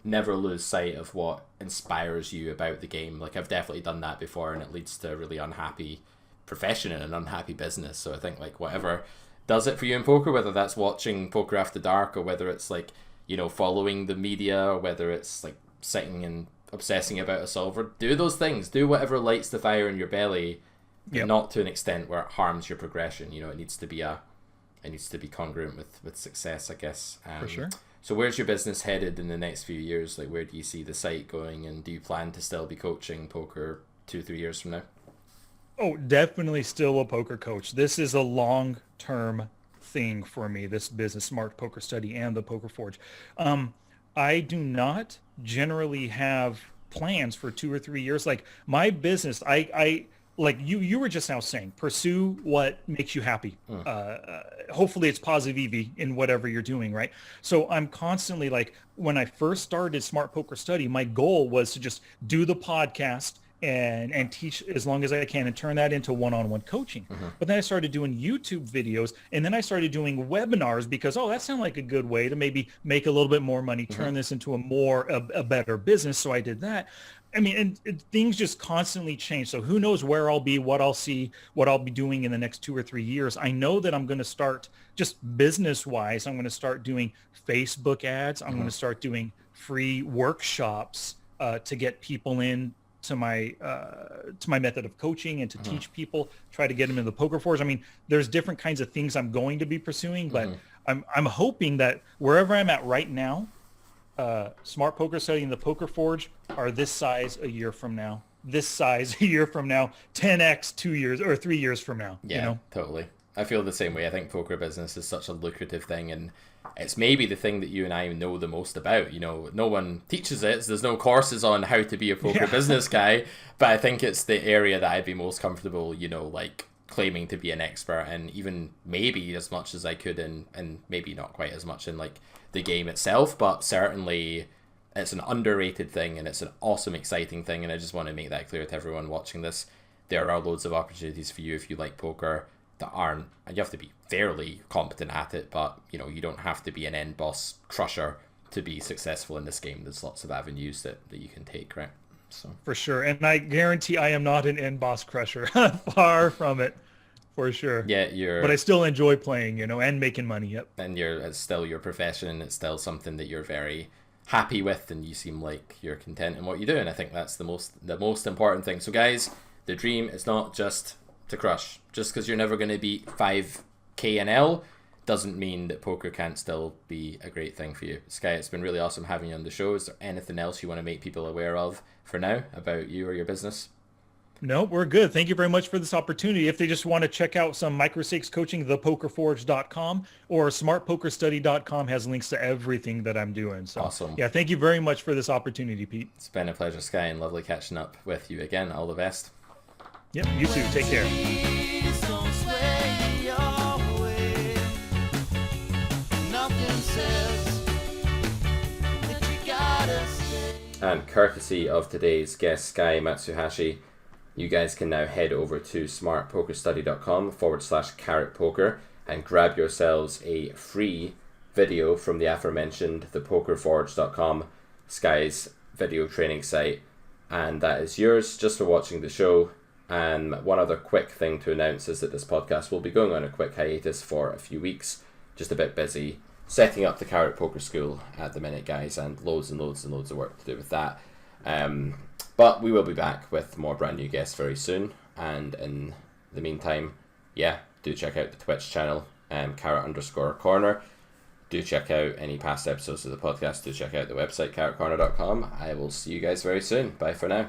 never lose sight of what inspires you about the game. Like, I've definitely done that before, and it leads to a really unhappy profession and an unhappy business. So I think, like, whatever does it for you in poker, whether that's watching Poker After Dark, or whether it's, like, you know, following the media, or whether it's, like, sitting and obsessing about a solver, do those things. Do whatever lights the fire in your belly, but not to an extent where it harms your progression. You know, it needs to be congruent with success, I guess. For sure. So where's your business headed in the next few years? Like, where do you see the site going, and do you plan to still be coaching poker 2-3 years from now? Oh, definitely still a poker coach. This is a long-term thing for me, this business, Smart Poker Study and the Poker Forge. I do not generally have plans for 2 or 3 years. Like, my business, I like you were just now saying, pursue what makes you happy. Hopefully it's positive EV in whatever you're doing, right? So I'm constantly, like, when I first started Smart Poker Study, my goal was to just do the podcast and teach as long as I can and turn that into one-on-one coaching. But then I started doing YouTube videos, and then I started doing webinars because, that sounded like a good way to maybe make a little bit more money, turn this into a better business. So I did that. I mean, and things just constantly change. So who knows where I'll be, what I'll see, what I'll be doing in the next 2 or 3 years. I know that I'm going to start, just business-wise, I'm going to start doing Facebook ads. I'm going to start doing free workshops to get people in to my method of coaching and to teach people, try to get them into the Poker Forge. I mean, there's different kinds of things I'm going to be pursuing, but I'm hoping that wherever I'm at right now, Smart Poker Study and the Poker Forge are this size a year from now, this size a year from now, 10x 2 years or 3 years from now. Yeah, you know? Totally. I feel the same way. I think poker business is such a lucrative thing, and it's maybe the thing that you and I know the most about. You know, no one teaches it. There's no courses on how to be a poker business guy, but I think it's the area that I'd be most comfortable, you know, like, claiming to be an expert, and even maybe as much as I could and maybe not quite as much in, like, the game itself, but certainly it's an underrated thing, and it's an awesome, exciting thing. And I just want to make that clear to everyone watching this. There are loads of opportunities for you if you like poker that aren't, and you have to be fairly competent at it, but, you know, you don't have to be an end boss crusher to be successful in this game. There's lots of avenues that you can take, right? So For sure. And I guarantee I am not an end boss crusher. Far from it. For sure. Yeah, but I still enjoy playing, you know, and making money. Yep. And it's still your profession, and it's still something that you're very happy with, and you seem like you're content in what you do. And I think that's the most important thing. So guys, the dream is not just to crush. Just because you're never going to beat 5k and L doesn't mean that poker can't still be a great thing for you. Sky, it's been really awesome having you on the show. Is there anything else you want to make people aware of for now about you or your business? No, we're good. Thank you very much for this opportunity. If they just want to check out some microstakes coaching, thepokerforge.com or smartpokerstudy.com has links to everything that I'm doing. So, awesome. Yeah, thank you very much for this opportunity, Pete. It's been a pleasure, Sky, and lovely catching up with you again. All the best. Yep, you too. Take care. And courtesy of today's guest, Sky Matsuhashi, you guys can now head over to smartpokerstudy.com/carrotpoker and grab yourselves a free video from the aforementioned thepokerforge.com, Sky's video training site. And that is yours just for watching the show. One other quick thing to announce is that this podcast will be going on a quick hiatus for a few weeks. Just a bit busy setting up the Carrot Poker School at the minute, guys, and loads and loads and loads of work to do with that. But we will be back with more brand new guests very soon. And in the meantime, yeah, do check out the Twitch channel, carrot_corner. Do check out any past episodes of the podcast. Do check out the website, carrotcorner.com. I will see you guys very soon. Bye for now.